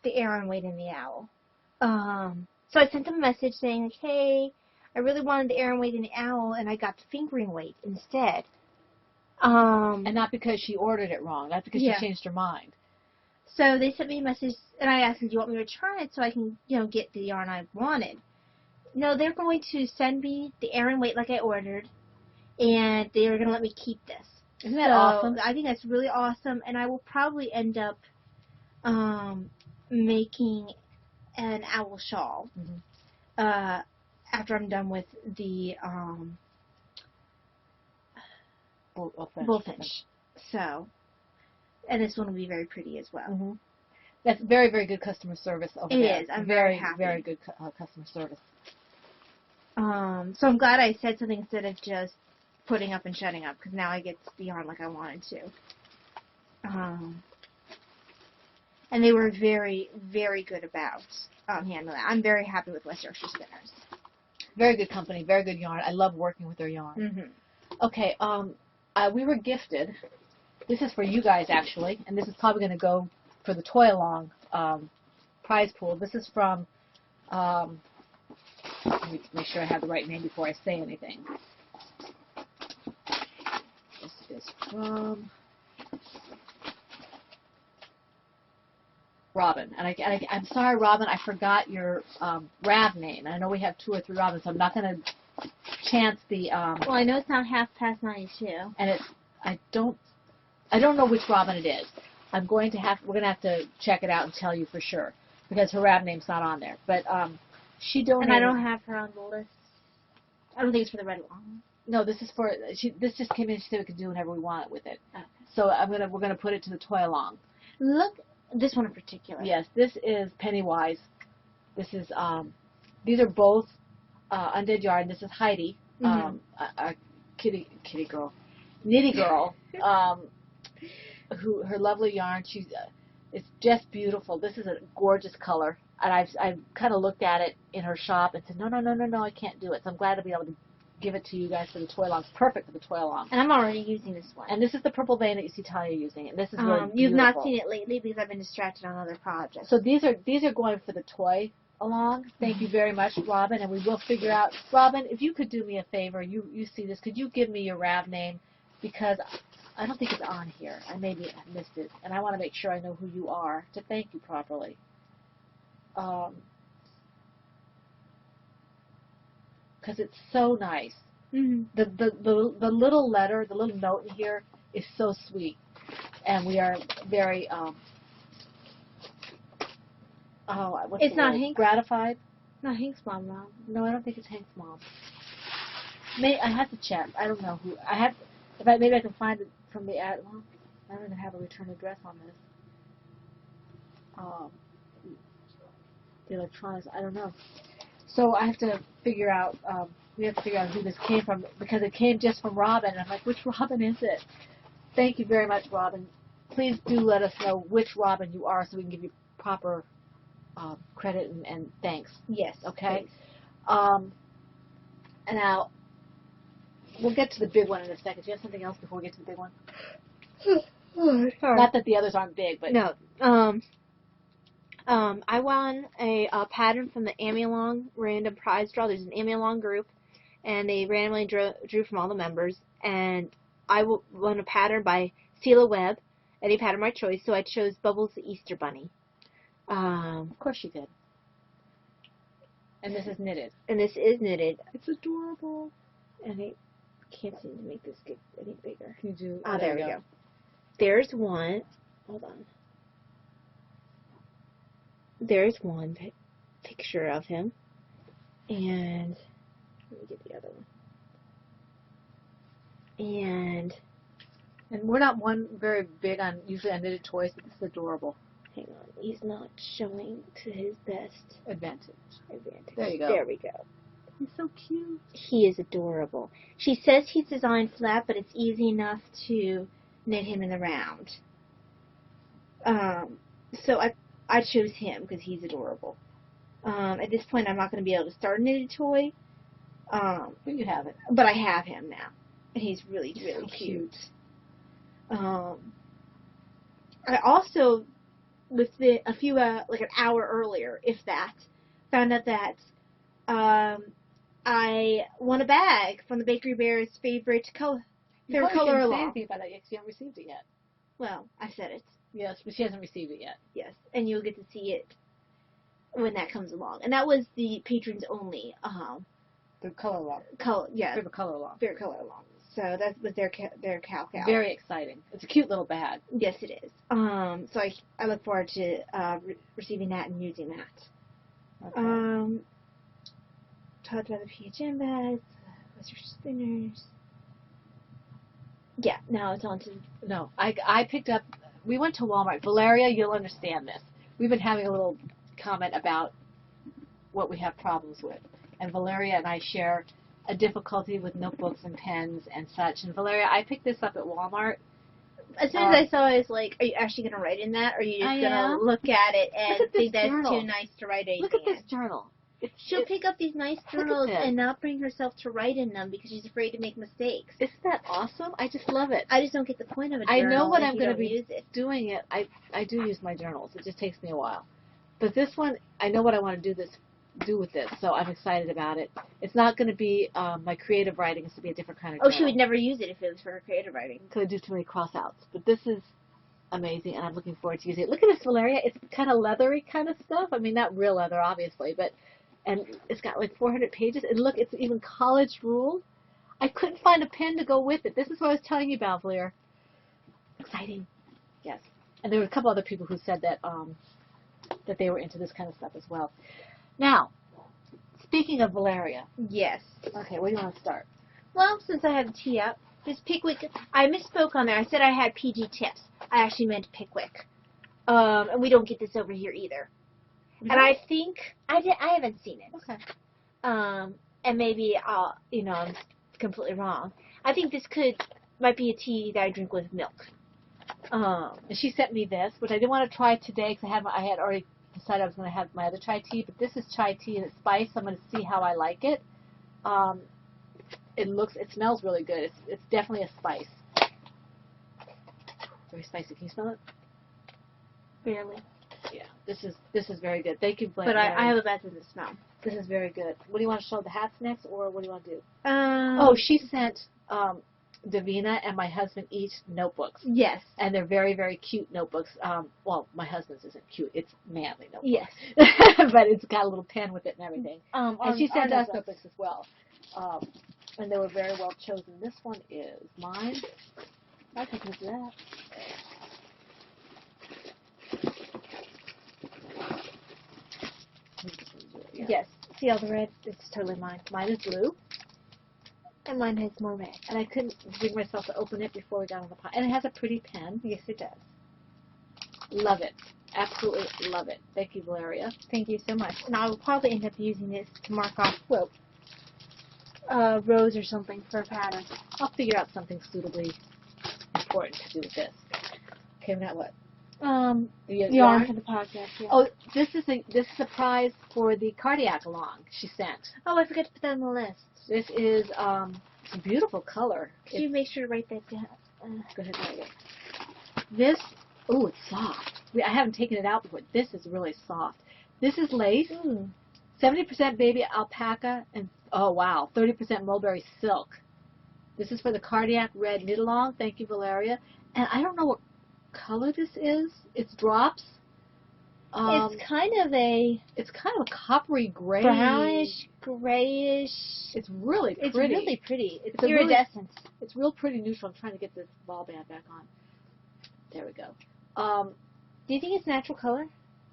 the Aran weight in the owl. So I sent them a message saying, like, hey, I really wanted the Aran weight in the owl, and I got the fingering weight instead. And not because she ordered it wrong. Not because Yeah. she changed her mind. So they sent me a message, and I asked them, do you want me to return it so I can, get the yarn I wanted? No, they're going to send me the Aran weight like I ordered, and they are going to let me keep this. Isn't that So awesome? I think that's really awesome, and I will probably end up making an owl shawl after I'm done with the bullfinch. So, and this one will be very pretty as well. Mm-hmm. That's very, very good customer service over It there. is. I'm very happy. Very good customer service. So I'm glad I said something instead of just putting up and shutting up, because now I get the yarn like I wanted to. And they were very, very good about handling that. I'm very happy with West Yorkshire Spinners. Very good company, very good yarn. I love working with their yarn. Mm-hmm. Okay, we were gifted. This is for you guys, actually, and this is probably going to go for the Toy Along prize pool. This is from, let me make sure I have the right name before I say anything. This is from Robin. And I'm sorry, Robin, I forgot your Rav name. I know we have 2 or 3 Robins, so I'm not going to chance the... well, I know it's not 92. And it's... I don't know which Robin it is. We're going to have to check it out and tell you for sure, because her Rav name's not on there. But she donated... And I don't have her on the list. I don't think it's for the red long. No, this is for... This just came in. She said we could do whatever we want with it. Okay. So we're gonna put it to the Toy Along. Look, this one in particular. Yes, this is Pennywise. This is these are both Undead Yarn. This is Heidi, a kitty girl, nitty girl, who her lovely yarn. She's it's just beautiful. This is a gorgeous color, and I've kind of looked at it in her shop and said no, I can't do it. So I'm glad to be able to give it to you guys for the Toy Along. It's perfect for the Toy Along. And I'm already using this one. And this is the purple vein that you see Talia using, and this is really beautiful. You've not seen it lately because I've been distracted on other projects. So these are going for the Toy Along. Thank you very much, Robin, and we will figure out. Robin, if you could do me a favor, you see this, could you give me your Rav name, because I don't think it's on here. I maybe missed it, and I want to make sure I know who you are to thank you properly. Because it's so nice. Mm-hmm. The little letter, the little note in here is so sweet, and we are very It's not Hank's. Gratified. Not Hank's mom, Mom. No, I don't think it's Hank's mom. I have to check. I don't know who. Maybe I can find it from the ad. Well, I don't even have a return address on this. The electronics. I don't know. So I have to figure out. We have to figure out who this came from, because it came just from Robin. And I'm like, which Robin is it? Thank you very much, Robin. Please do let us know which Robin you are so we can give you proper credit and thanks. Yes. Okay? And now, we'll get to the big one in a second. Do you have something else before we get to the big one? Sorry. Not that the others aren't big, but... No. I won a pattern from the Amulong random prize draw. There's an Amulong group, and they randomly drew from all the members, and I won a pattern by Sela Webb, any pattern of my choice, so I chose Bubbles the Easter Bunny. Of course you did. And this is knitted. And this is knitted. It's adorable. And I can't seem to make this get any bigger. Can you do... Oh, there we go. There's one. Hold on. There's one picture of him. And let me get the other one. And we're not very big on usually on knitted toys, but this is adorable. Hang on, he's not showing to his best Advantage. advantage. There you go. There we go. He's so cute. He is adorable. She says he's designed flat, but it's easy enough to knit him in the round. So I chose him because he's adorable. At this point, I'm not going to be able to start a knitted toy. But you have it. But I have him now, and he's really, He's really so cute. I also, a few, like an hour earlier, if that, found out that I won a bag from the Bakery Bear's favorite color You probably color shouldn't say along. anything about that yet 'cause you haven't received it yet. Well, I said it. Yes, but she hasn't received it yet. Yes, and you'll get to see it when that comes along. And that was the patrons only The color along. favorite color along. color along. So that was their cow. Very exciting. It's a cute little bag. Yes, it is. So I look forward to receiving that and using that. Okay. Talked about the PHM bags, Western spinners. Yeah, now it's on to No, I picked up, we went to Walmart. Valeria, you'll understand this. We've been having a little comment about what we have problems with. And Valeria and I share a difficulty with notebooks and pens and such. And Valeria, I picked this up at Walmart. As soon as I saw it, I was like, are you actually going to write in that? Or are you just going to look at it and Look at this think that's journal. too nice to write anything Look at this in? journal. She'll pick up these nice at journals this. and not bring herself to write in them because she's afraid to make mistakes. Isn't that awesome? I just love it. I just don't get the point of a I journal. know what if I'm you going to don't be use it. doing it. I do use my journals. It just takes me a while. But this one, I know what I want to do with this, so I'm excited about it. It's not going to be my creative writing. It's to be a different kind of Oh, journal. she would never use it if it was for her creative writing. Because I do too many cross-outs. But this is amazing, and I'm looking forward to using it. Look at this, Valeria. It's kind of leathery kind of stuff. I mean, not real leather, obviously, but and it's got like 400 pages. And look, it's even college ruled. I couldn't find a pen to go with it. This is what I was telling you about, Valeria. Exciting. Yes. And there were a couple other people who said that that they were into this kind of stuff as well. Now, speaking of Valeria. Yes. Okay, where do you want to start? Well, since I have the tea up, this Pickwick, I misspoke on there. I said I had PG Tips. I actually meant Pickwick. And we don't get this over here either. And I think, I haven't seen it. Okay. And maybe I'm completely wrong. I think this might be a tea that I drink with milk. And she sent me this, which I didn't want to try today because I had already decided I was going to have my other chai tea, but this is chai tea and it's spiced. So I'm going to see how I like it. It smells really good. It's definitely a spice. Very spicy. Can you smell it? Barely. Yeah. This is very good. Thank you, Blaine. But I have a bad sense of smell. This is very good. What do you want to show the hats next, or what do you want to do? Oh, She sent Davina and my husband each notebooks. yes. And they're very, very cute notebooks. Well, my husband's isn't cute. It's manly notebooks. Yes. But it's got a little pen with it and everything. And she sent us notebooks. notebooks as well. And they were very well chosen. This one is mine. I can use that. Yeah. Yes. See all the red? It's totally mine. Mine is blue. And mine has more red. And I couldn't bring myself to open it before we got on the pot. And it has a pretty pen. Yes, it does. Love it. Absolutely love it. Thank you, Valeria. Thank you so much. And I will probably end up using this to mark off rows or something for a pattern. I'll figure out something suitably important to do with this. Okay, now what? Yarn for the podcast. Yeah. Oh, this is a prize for the cardiac along she sent. Oh, I forgot to put that on the list. This is it's a beautiful color. Could you make sure to write that down? Go ahead and write it. This, oh, it's soft. I haven't taken it out before. This is really soft. This is lace, 70% baby alpaca, and oh wow, 30% mulberry silk. This is for the cardiac red knit along. Thank you, Valeria. And I don't know what color this is. It's drops. It's kind of a coppery gray. brownish, grayish. It's really pretty. It's really pretty. It's a really- iridescent. It's real pretty neutral. I'm trying to get this ball band back on. There we go. Do you think it's natural color?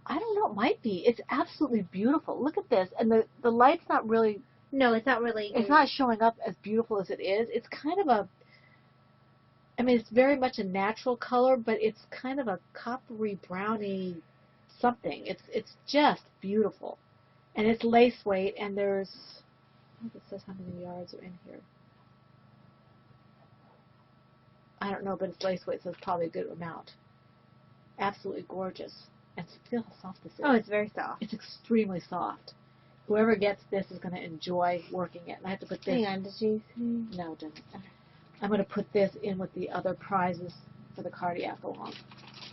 I don't know. It might be. It's absolutely beautiful. Look at this. And the light's not really, No, it's not really. it's not showing up as beautiful as it is. It's kind of I mean, it's very much a natural color, but it's kind of a coppery browny something. It's just beautiful, and it's lace weight. And there's, I think it says how many yards are in here. I don't know, but it's lace weight, so it's probably a good amount. Absolutely gorgeous, and feel how soft this is. Oh, it's very soft. It's extremely soft. Whoever gets this is going to enjoy working it. And I have to put this. Hang on, did you see? No, it doesn't. I'm going to put this in with the other prizes for the cardiac along.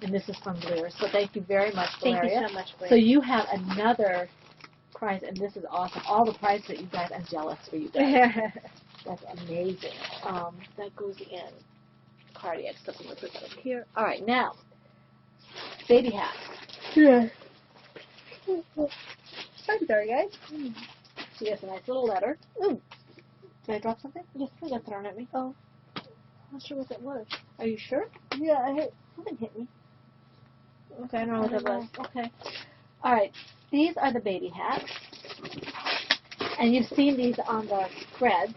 And this is from Blair. So thank you very much, Valeria. Thank you so much, Blair. So you have another prize, and this is awesome. All the prizes that you guys, I'm jealous for you guys. That's amazing. That goes in cardiac stuff. I'm going to put that over here. All right, now, baby hats. Yeah. I'm sorry, guys. She has a nice little letter. Ooh. Did I drop something? Yes, it got thrown at me. Oh. I'm not sure what that was. Are you sure? Yeah, Something hit me. Okay, I don't know what that was. Okay. All right. These are the baby hats. And you've seen these on the threads.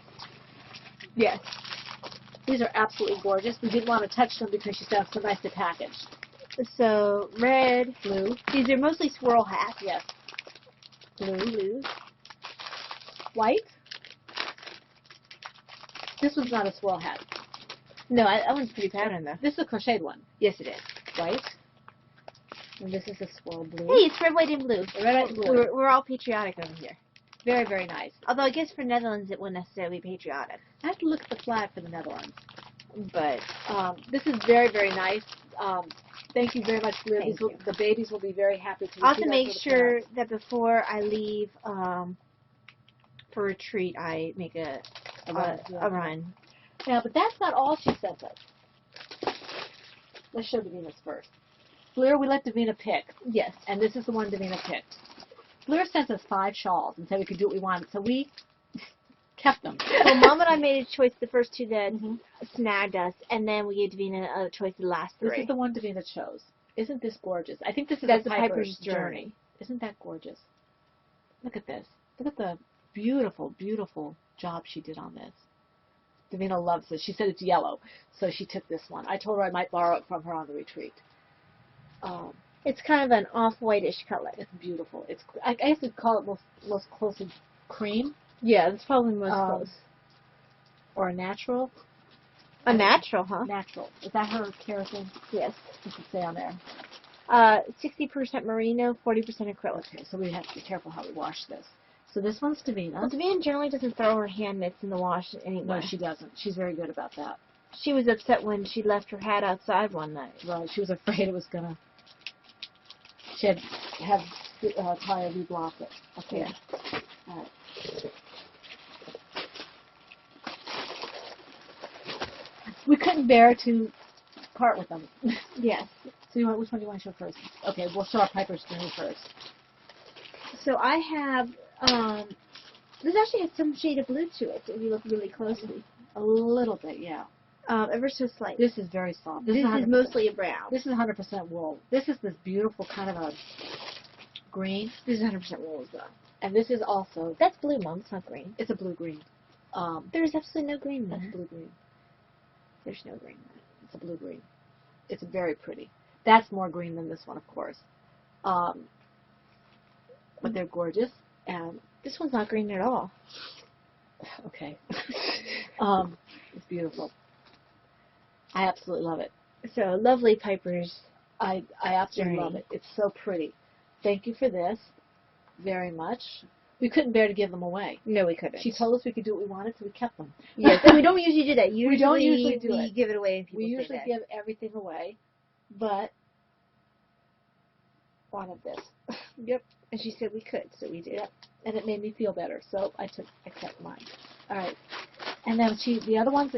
Yes. These are absolutely gorgeous. We didn't want to touch them because she said so nicely packaged. So, red, Blue. these are mostly swirl hats. Yes. Blue. White. This one's not a swirl hat. No, that one's pretty patterned, though. This is a crocheted one. Yes, it is. White. And this is a swirl blue. Hey, it's red, white, and blue. Red, white, and blue. We're all patriotic over here. Very, very nice. Although I guess for Netherlands it wouldn't necessarily be patriotic. I have to look at the flag for the Netherlands. But This is very, very nice. Thank you very much, Liz. Thank you. The babies will be very happy to receive I'll have to that make for the sure parents. that before I leave for retreat, I make a run. Yeah, but that's not all she sent us. Let's show Davina's first. Blair, we let Davina pick, Yes. and this is the one Davina picked. Blair sent us 5 shawls and said we could do what we wanted, so we kept them. Well, Mom and I made a choice the first 2 that Mhm. snagged us, and then we gave Davina a choice the last 3. This is the one Davina chose. Isn't this gorgeous? I think this is That's a the Piper's Journey. Isn't that gorgeous? Look at this. Look at the beautiful, beautiful job she did on this. Davina loves this. She said it's yellow, so she took this one. I told her I might borrow it from her on the retreat. It's kind of an off-whitish color. It's beautiful. It's I guess we'd call it most closely cream Yeah, that's probably most close. Or a natural. A natural, huh? Natural. Is that her kerosene? Yes. You can say on there. 60% merino, 40% acrylic. Okay, so we have to be careful how we wash this. So this one's Davina. Well, Davina generally doesn't throw her hand knits in the wash anyway. No, she doesn't. She's very good about that. She was upset when she left her hat outside one night. Well, she was afraid it was gonna. She had have Taya reblock it. Okay. Yeah. All right. We couldn't bear to part with them. Yes. So which one do you want to show first? Okay, we'll show our Piper's Journey first. So I have, this actually has some shade of blue to it if you look really closely. A little bit, yeah. Ever so slightly. This is very soft. This is 100%. mostly a brown. This is 100% wool. This is this beautiful kind of a green, This is 100% wool as well. and this is also, That's blue, Mom. It's not green. it's a blue-green. There's absolutely no green in That's there. blue-green. There's no green. It's a blue-green. It's very pretty. That's more green than this one, of course. But they're gorgeous, and This one's not green at all. okay. It's beautiful. I absolutely love it. So, lovely Piper's. I absolutely Journey. love it. It's so pretty. Thank you for this very much. We couldn't bear to give them away. No, we couldn't. She told us we could do what we wanted, so we kept them. Yes, and we don't usually do that. Usually, We don't usually do we it. give it away and people We say usually that. give everything away, but wanted this. Yep. And she said we could, so we did. Yep. And it made me feel better, so I kept mine. All right. And then the other ones,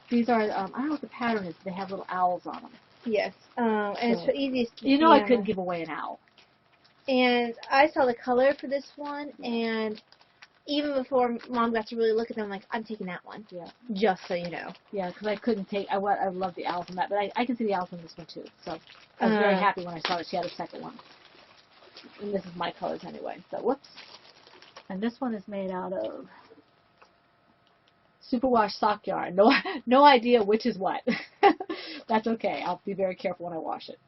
these are, I don't know what the pattern is. They have little owls on them. Yes. And it's So- the easiest to You know see I on couldn't the- give away an owl. And I saw the color for this one, and even before Mom got to really look at them, I'm like, I'm taking that one. Yeah. Just so you know. Yeah, because I couldn't take, I love the owls in that, but I can see the owls in this one too. So I was very happy when I saw that she had a second one. And this is my colors anyway. So whoops. And this one is made out of superwash sock yarn. No idea which is what. That's okay. I'll be very careful when I wash it.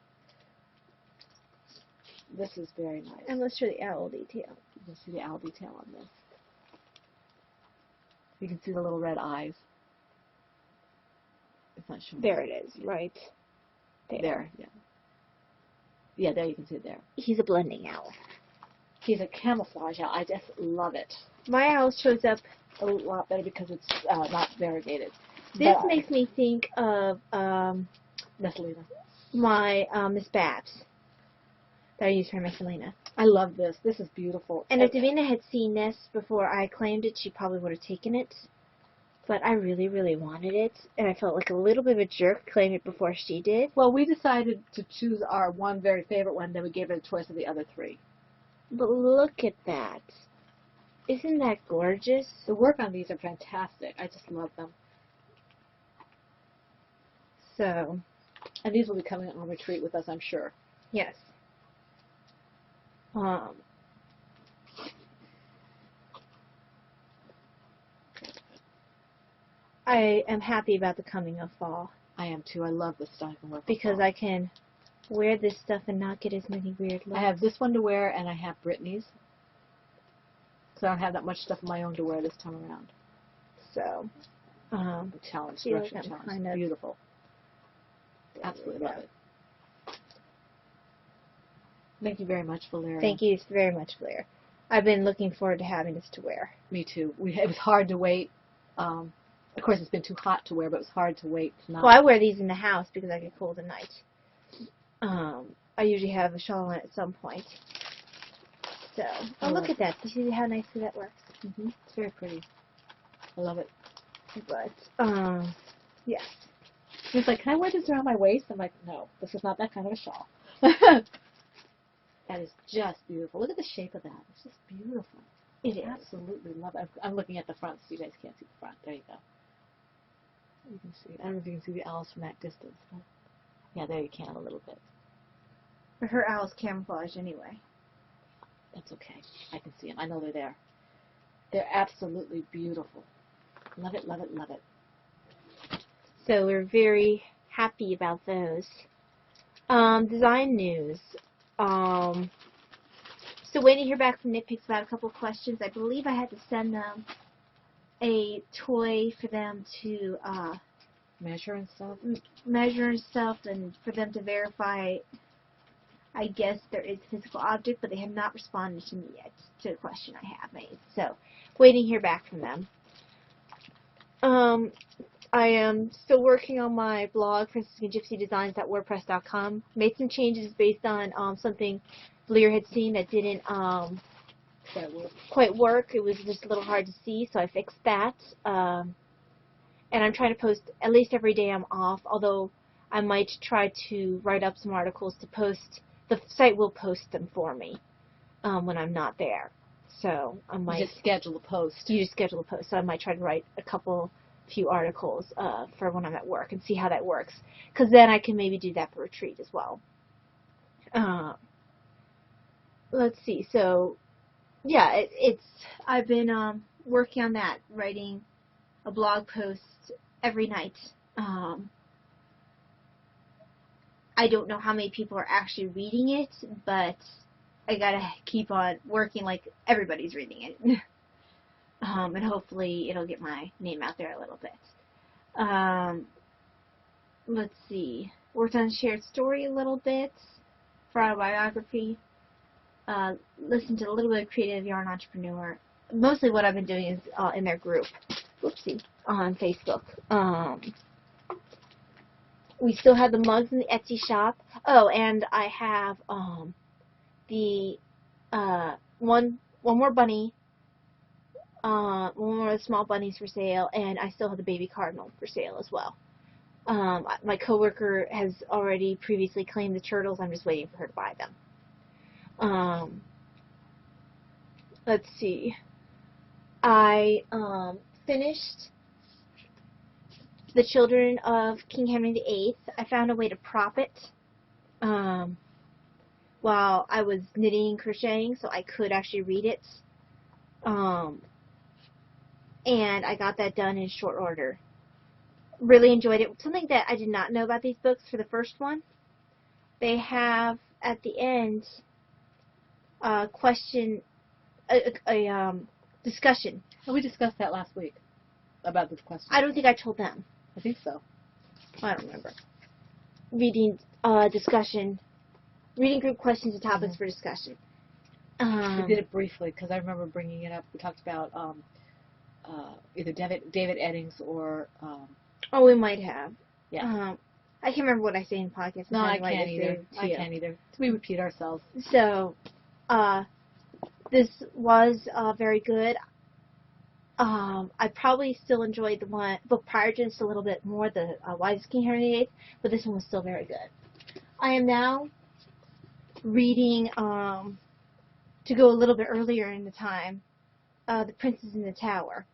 This is very nice. And let's show the owl detail. You can see the owl detail on this. You can see the little red eyes. It's not showing. There it is, right There, yeah. Yeah, there you can see it there. He's a blending owl. He's a camouflage owl. I just love it. My owl shows up. A lot better because it's not variegated. This But- makes me think of Messalina. my Miss Babs that I use for Messalina. I love this. This is beautiful. And if Davina had seen this before I claimed it, she probably would have taken it. But I really, really wanted it, and I felt like a little bit of a jerk claiming it before she did. Well, we decided to choose our one very favorite one, then we gave it a choice of the other three. But look at that. Isn't that gorgeous? The work on these are fantastic. I just love them. So, And these will be coming on retreat with us, I'm sure. yes. I am happy about the coming of fall I am too. I love this stuff. I can wear for because fall. I can wear this stuff and not get as many weird looks. I have this one to wear, and I have Brittany's. So I don't have that much stuff of my own to wear this time around. So, The challenge, feel like direction I'm challenge. kind of- Beautiful. Absolutely love it. Thank you very much, Valeria. thank you very much, Blair. I've been looking forward to having this to wear. Me too. It was hard to wait. Of course, it's been too hot to wear, but it was hard to wait. To not. Well, I wear these in the house because I get cold at night. I usually have a shawl on at some point. So, oh, look at that. You see how nicely that works? It's very pretty. I love it. But, yes. He's like, can I wear this around my waist? I'm like, no, this is not that kind of a shawl. That is just beautiful. Look at the shape of that. It's just beautiful. It is. Absolutely love it. I'm looking at the front so you guys can't see the front. There you go. You can see. I don't know if you can see the owls from that distance. But yeah, there you can a little bit. But her owl's camouflage anyway. That's okay. I can see them. I know they're there. They're absolutely beautiful. Love it, love it, love it. So we're very happy about those. Design news. Still waiting to hear back from Nitpicks about a couple of questions. I believe I had to send them a toy for them to Measure and stuff. measure and stuff and for them to verify, I guess, there is a physical object, but they have not responded to me yet to the question I have made. So, waiting to hear back from them. I am still working on my blog, princessandgypsydesigns.wordpress.com. Made some changes based on something Lear had seen that didn't quite work. It was just a little hard to see, so I fixed that. And I'm trying to post at least every day I'm off, although I might try to write up some articles to post. The site will post them for me when I'm not there. So I might You just schedule a post. you just schedule a post. So I might try to write few articles for when I'm at work and see how that works. Because then I can maybe do that for retreat as well. Let's see. So, yeah, I've been working on that, writing a blog post every night. I don't know how many people are actually reading it, but I gotta keep on working like everybody's reading it. And hopefully it'll get my name out there a little bit. Let's see. Worked on shared story a little bit for autobiography. Listened to a little bit of Creative Yarn Entrepreneur. Mostly what I've been doing is in their group. Whoopsie. On Facebook. We still have the mugs in the Etsy shop. Oh, and I have the one more bunny. One more of the small bunnies for sale, and I still have the baby cardinal for sale as well. My coworker has already previously claimed the turtles. I'm just waiting for her to buy them. Let's see. I finished The Children of King Henry VIII. I found a way to prop it while I was knitting and crocheting, so I could actually read it. And I got that done in short order. really enjoyed it. Something that I did not know about these books for the first one, they have at the end a question, a discussion. Well, we discussed that last week about this question. I don't think I told them. I think so. I don't remember. Reading discussion, reading group questions and topics for discussion. We did it briefly because I remember bringing it up. We talked about either David Eddings or. Oh, we might have. Yeah. I can't remember what I say in podcasts. No, I can't either. I can't either. We repeat ourselves. So, this was very good. I probably still enjoyed the book prior to this a little bit more, the Why is King Henry VIII, but this one was still very good. I am now reading, to go a little bit earlier in the time, The Princess in the Tower.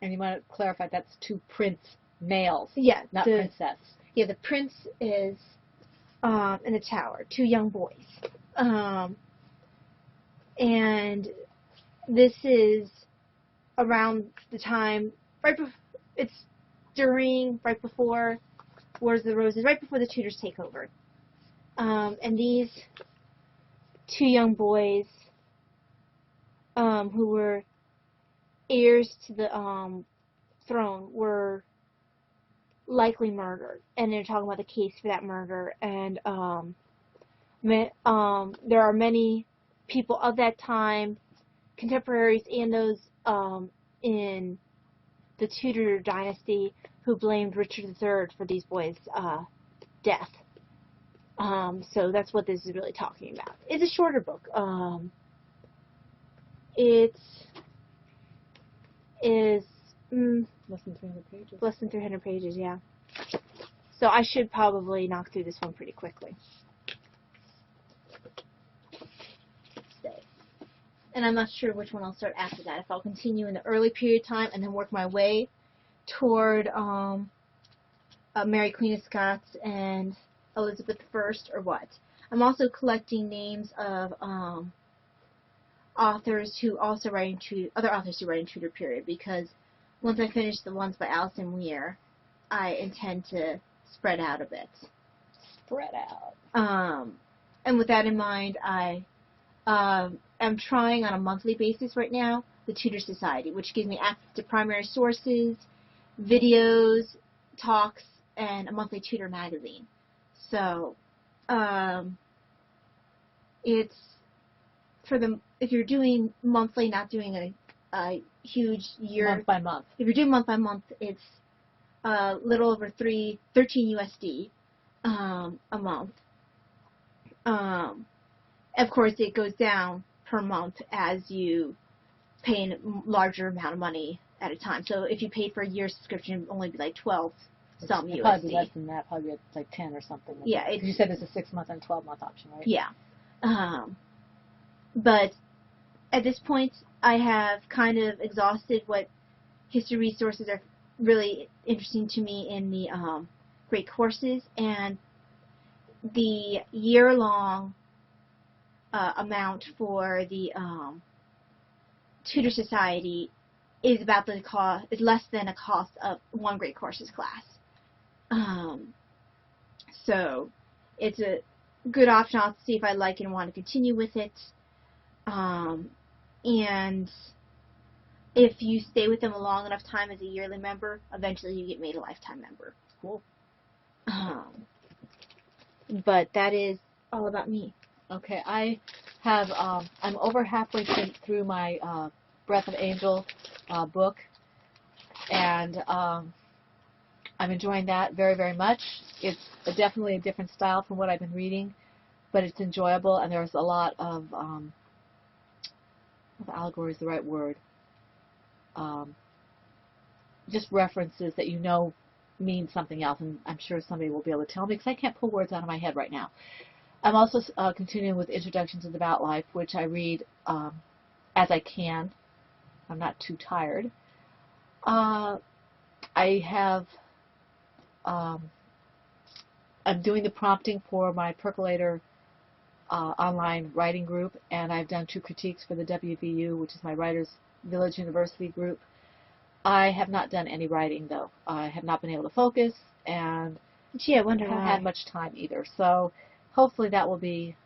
And you want to clarify, that's two prince males, Yeah, not princess. Yeah, the prince is in the tower, two young boys. And this is around the time, right before Wars of the Roses, right before the Tudors take over. And these two young boys, who were heirs to the throne, were likely murdered, and they're talking about the case for that murder. And there are many people of that time, contemporaries and those in the Tudor dynasty, who blamed Richard III for these boys' death. So that's what this is really talking about. It's a shorter book. It is Less than 300 pages. less than 300 pages, yeah. So I should probably knock through this one pretty quickly. And I'm not sure which one I'll start after that. If I'll continue in the early period of time and then work my way toward Mary Queen of Scots and Elizabeth I, or what. I'm also collecting names of authors who also write in other authors who write in Tudor period, because once I finish the ones by Alison Weir, I intend to spread out a bit. Spread out. And with that in mind, I am trying on a monthly basis right now the Tudor Society, which gives me access to primary sources, videos, talks, and a monthly Tudor magazine. So, it's for if you're doing monthly, not doing a huge year. Month by month. If you're doing month by month, it's a little over 13 USD a month. Of course, it goes down per month as you pay a larger amount of money at a time. So if you paid for a year subscription, it would only be like 12 some USD. Probably less than that. Probably like 10 or something. Yeah. You said there's a 6-month and 12-month option, right? Yeah. But at this point, I have kind of exhausted what history resources are really interesting to me in the great courses, and the year-long amount for the Tudor Society is about is less than a cost of one great courses class. So it's a good option. I'll see if I like it and want to continue with it. And if you stay with them a long enough time as a yearly member, eventually you get made a lifetime member. Cool. But that is all about me. Okay, I have, I'm over halfway through my Breath of Angel book, and I'm enjoying that very, very much. It's definitely a different style from what I've been reading, but it's enjoyable, and there's a lot of allegory is the right word, just references that you know mean something else, and I'm sure somebody will be able to tell me, because I can't pull words out of my head right now. I'm also continuing with Introduction to Devout Life, which I read as I can. I'm not too tired. I have, I'm doing the prompting for my Percolator online writing group, and I've done 2 critiques for the WVU, which is my Writers Village University group. I have not done any writing, though. I have not been able to focus, and Gee, I wonder haven't why. had much time either. So hopefully that will be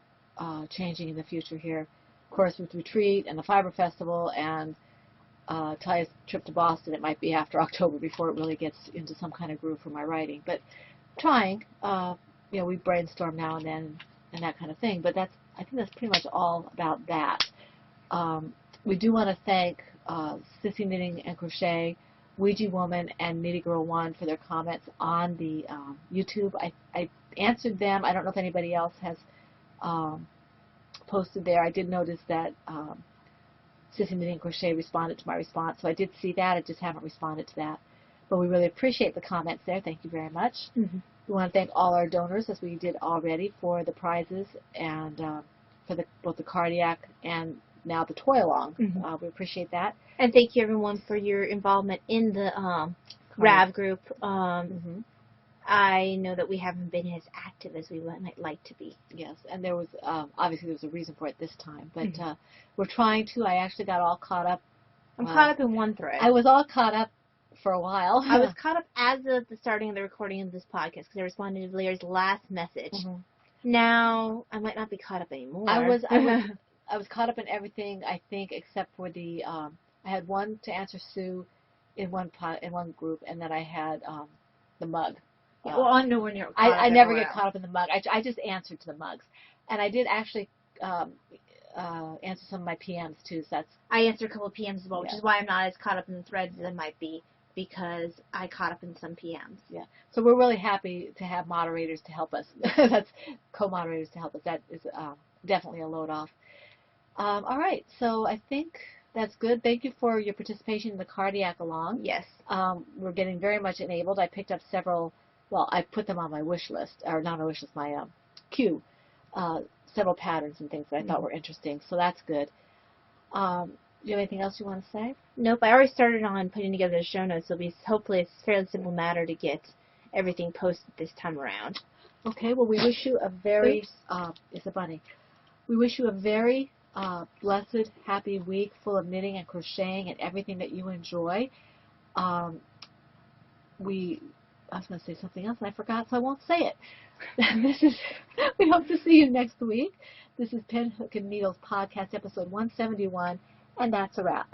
changing in the future here. Of course, with Retreat and the Fiber Festival and Taya's trip to Boston, it might be after October before it really gets into some kind of groove for my writing. But trying, we brainstorm now and then and that kind of thing. But I think that's pretty much all about that. We do want to thank Sissy Knitting and Crochet, Ouija Woman, and Knitty Girl 1 for their comments on the YouTube. I answered them. I don't know if anybody else has posted there. I did notice that Sissy Knitting and Crochet responded to my response, so I did see that. I just haven't responded to that. But we really appreciate the comments there. Thank you very much. Mm-hmm. We want to thank all our donors, as we did already, for the prizes and for both the cardiac and now the toy along. Mm-hmm. We appreciate that. And thank you, everyone, for your involvement in the RAV group. I know that we haven't been as active as we might like to be. Yes, and there was obviously there was a reason for it this time, but we're trying to. I actually got all caught up. I'm caught up in one thread. I was all caught up for a while. I was caught up as of the starting of the recording of this podcast because I responded to Blair's last message. Now I might not be caught up anymore. I was caught up in everything, I think, except for the I had one to answer Sue in one group, and then I had the mug. Well, I'm nowhere near. I never get caught up in the mug. I just answered to the mugs, and I did actually answer some of my PMs too. So that's I answered a couple of PMs as well, which is why I'm not as caught up in the threads as I might be, because I caught up in some PMs. Yeah. So we're really happy to have moderators to help us. That's co-moderators to help us. That is definitely a load off. All right. So I think that's good. Thank you for your participation in the cardiac along. Yes. We're getting very much enabled. I picked up several. Well, I put them on my wish list, or not my wish list, my queue. Several patterns and things that I thought were interesting. So that's good. Do you have anything else you want to say? Nope. I already started on putting together the show notes. Hopefully it's a fairly simple matter to get everything posted this time around. Okay. Well, we wish you a very it's a bunny. We wish you a very blessed, happy week full of knitting and crocheting and everything that you enjoy. I was going to say something else and I forgot, so I won't say it. We hope to see you next week. This is Pinhook and Needles Podcast, episode 171, and that's a wrap.